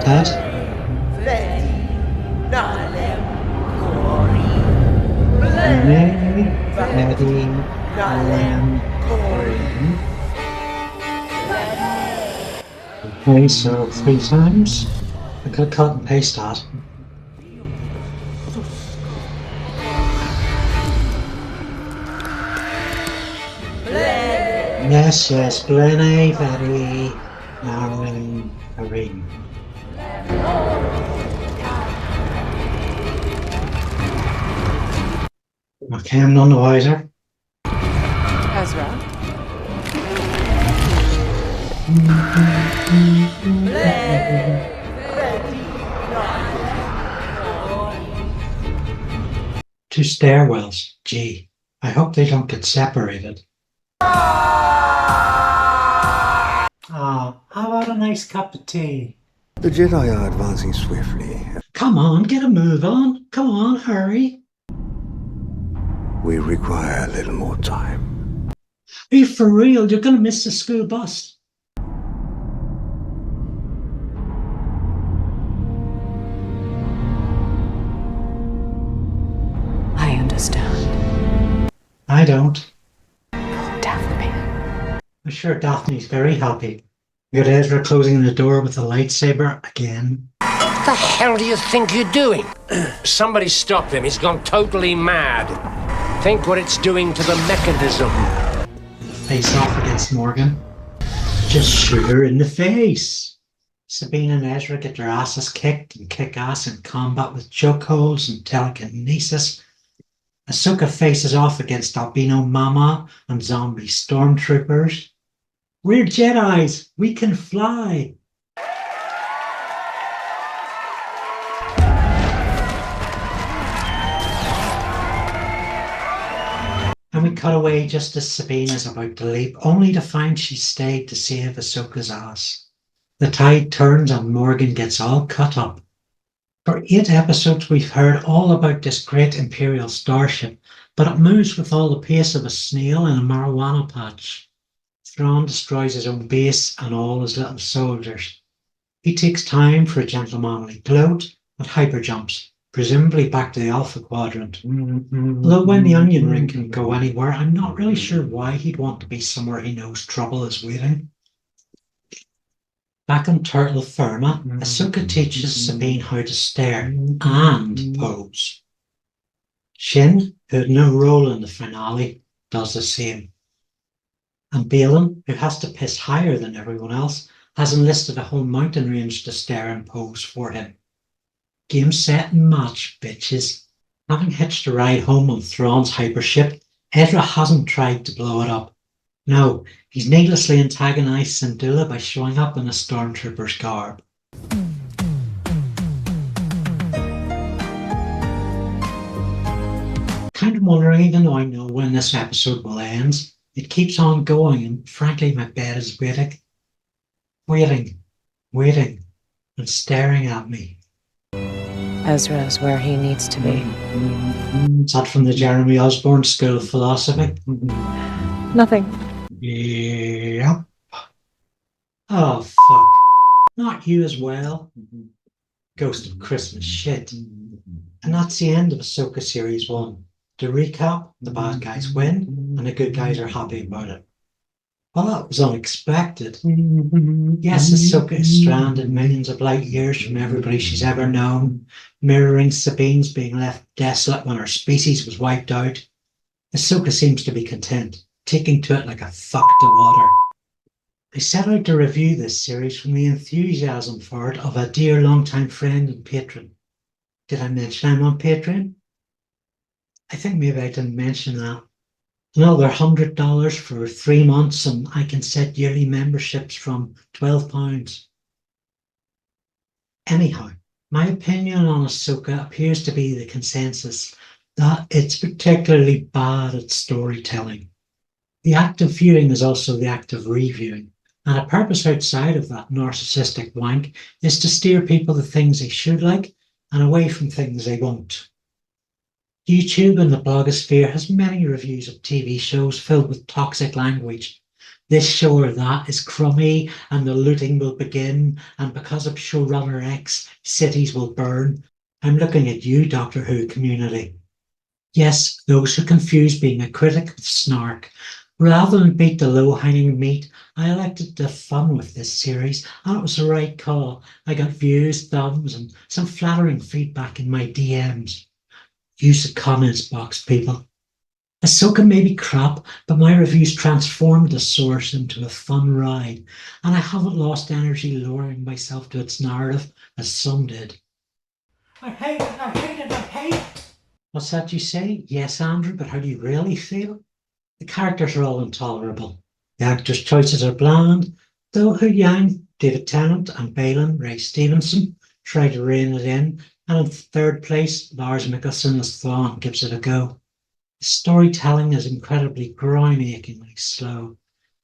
A: Dad? Okay, so 3 times. I could cut and paste that. Yes, Blenny, Very, Marin, Kareem. Okay, I'm none the wiser.
K: Ezra. Two stairwells. Gee, I hope they don't get separated. How about a nice cup of tea?
L: The Jedi are advancing swiftly.
A: Come on, get a move on. Come on, hurry.
L: We require a little more time.
A: Are you for real? You're going to miss the school bus.
B: I understand.
A: I don't.
B: Daphne.
A: I'm sure Daphne's very happy. We got Ezra closing the door with a lightsaber again.
V: What the hell do you think you're doing? Somebody stop him. He's gone totally mad. Think what it's doing to the mechanism.
A: Face off against Morgan. Just shoot her in the face. Sabine and Ezra get their asses kicked and kick ass in combat with chokeholds and telekinesis. Ahsoka faces off against Albino Mama and zombie stormtroopers. We're Jedis. We can fly. And we cut away just as Sabine is about to leap, only to find she stayed to save Ahsoka's ass. The tide turns and Morgan gets all cut up. For 8 episodes we've heard all about this great Imperial starship, but it moves with all the pace of a snail in a marijuana patch. Thrawn destroys his own base and all his little soldiers. He takes time for a gentlemanly gloat and hyperjumps, presumably back to the Alpha Quadrant. Although when the onion ring can go anywhere, I'm not really sure why he'd want to be somewhere he knows trouble is waiting. Back on Turtle Firma, Ahsoka teaches Sabine how to stare and pose. Shin, who had no role in the finale, does the same. And Balin, who has to piss higher than everyone else, has enlisted a whole mountain range to stare and pose for him. Game, set and match, bitches. Having hitched a ride home on Thrawn's hypership, Ezra hasn't tried to blow it up. No, he's needlessly antagonized Syndulla by showing up in a stormtrooper's garb. Kind of wondering, even though I know when this episode will end, it keeps on going, and frankly my bed is waiting, and staring at me.
E: Ezra's where he needs to be.
A: Is that from the Jeremy Osborne School of Philosophy?
K: Nothing.
A: Yep. Oh, fuck. Not you as well. Ghost of Christmas shit. And that's the end of Ahsoka Series 1. To recap, the bad guys win, and the good guys are happy about it.
K: Well, that was unexpected. Yes, Ahsoka is stranded millions of light years from everybody she's ever known, mirroring Sabine's being left desolate when her species was wiped out. Ahsoka seems to be content, taking to it like a fuck to water. I set out to review this series from the enthusiasm for it of a dear long-time friend and patron. Did I mention I'm on Patreon? I think maybe I didn't mention that. Another $100 for 3 months, and I can set yearly memberships from £12. Anyhow, my opinion on Ahsoka appears to be the consensus that it's particularly bad at storytelling. The act of viewing is also the act of reviewing, and a purpose outside of that narcissistic wank is to steer people to things they should like and away from things they won't. YouTube and the blogosphere has many reviews of TV shows filled with toxic language. This show or that is crummy and the looting will begin, and because of showrunner X, cities will burn. I'm looking at you, Doctor Who community. Yes, those who confuse being a critic with snark. Rather than beat the low-hanging meat, I elected to have fun with this series, and it was the right call. I got views, thumbs, and some flattering feedback in my DMs. Use the comments box, people. Ahsoka may be crap, but my reviews transformed the source into a fun ride, and I haven't lost energy lowering myself to its narrative, as some did.
O: I hate it, I hate it, I hate it!
K: What's that you say? Yes, Andrew, but how do you really feel? The characters are all intolerable. The actors' choices are bland, though Huang, David Tennant, and Balin, Ray Stevenson, try to rein it in, and in third place, Lars Mikkelsen as Thrawn gives it a go. The storytelling is incredibly groin-achingly slow.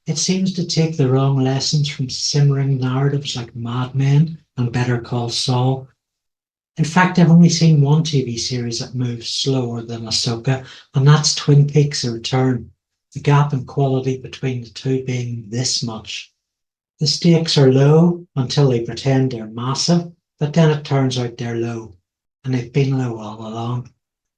K: It seems to take the wrong lessons from simmering narratives like Mad Men and Better Call Saul. In fact, I've only seen one TV series that moves slower than Ahsoka, and that's Twin Peaks: The Return, the gap in quality between the two being this much. The stakes are low until they pretend they're massive, but then it turns out they're low, and they've been low all along.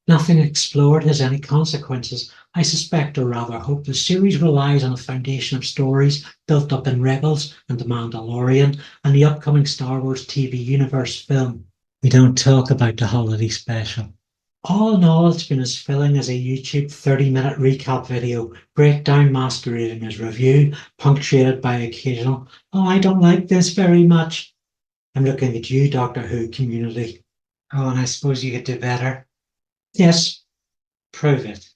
K: Nothing explored has any consequences. I suspect, or rather hope, the series relies on a foundation of stories built up in Rebels and The Mandalorian and the upcoming Star Wars TV universe film. We don't talk about the holiday special. All in all, it's been as filling as a YouTube 30-minute recap video, breakdown masquerading as review, punctuated by occasional, "Oh, I don't like this very much." I'm looking at you, Doctor Who community. Oh, and I suppose you could do better. Yes, prove it.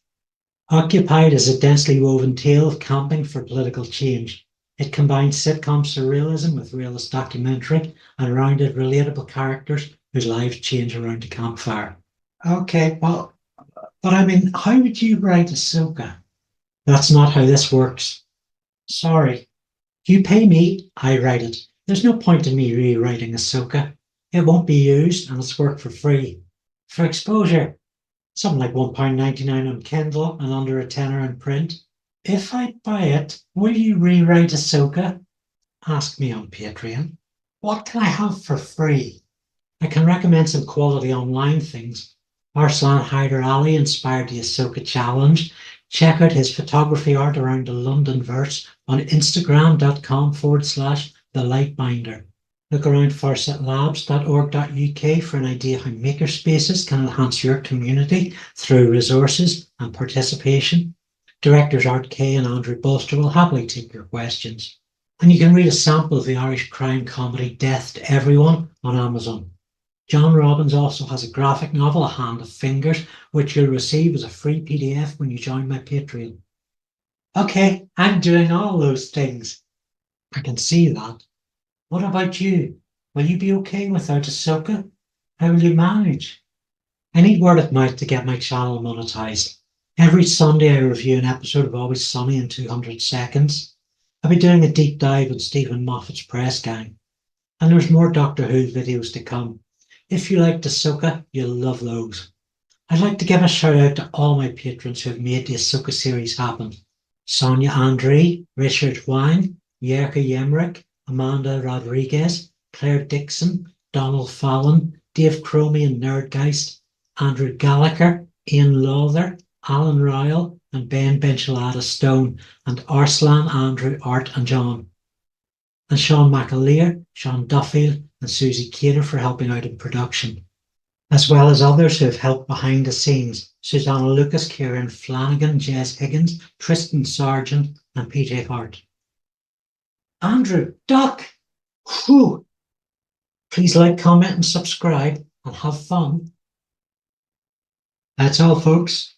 K: Occupied is a densely woven tale of camping for political change. It combines sitcom surrealism with realist documentary and rounded, relatable characters whose lives change around the campfire. Okay, well, but I mean, how would you write Ahsoka? That's not how this works. Sorry. You pay me, I write it. There's no point in me rewriting Ahsoka. It won't be used, and it's work for free. For exposure, something like £1.99 on Kindle and under a tenner in print. If I buy it, will you rewrite Ahsoka? Ask me on Patreon. What can I have for free? I can recommend some quality online things. Arsalan Haider Ali inspired the Ahsoka challenge. Check out his photography art around the London verse on instagram.com/thelightbinder. Look around farsetlabs.org.uk for an idea how makerspaces can enhance your community through resources and participation. Directors Art Kay and Andree Bolster will happily take your questions. And you can read a sample of the Irish crime comedy Death to Everyone on Amazon. John Robbins also has a graphic novel, A Hand of Fingers, which you'll receive as a free PDF when you join my Patreon. Okay, I'm doing all those things. I can see that. What about you? Will you be okay without Ahsoka? How will you manage? I need word of mouth to get my channel monetized. Every Sunday I review an episode of Always Sunny in 200 seconds. I'll be doing a deep dive on Stephen Moffat's Press Gang. And there's more Doctor Who videos to come. If you liked Ahsoka, you'll love those. I'd like to give a shout out to all my patrons who have made the Ahsoka series happen. Sonia Andree, Richard Huang, Ljerka Jemric, Amanda Rodriguez, Claire Dixon, Donal Fallon, Dave Cromie and Nerdgeist, Andrew Gallagher, Ian Lawther, Alan Rowell, and Ben Benchilada Stone, and Arsalan, Andrew, Art and John. And Sean McAleer, Sean Duffield and Susie Cater for helping out in production, as well as others who have helped behind the scenes: Susanna Lucas, Kieran Flanagan, Jess Higgins, Tristan Sargent and PJ Hart. Andrew, Doc, whew. Please like, comment and subscribe and have fun. That's all, folks.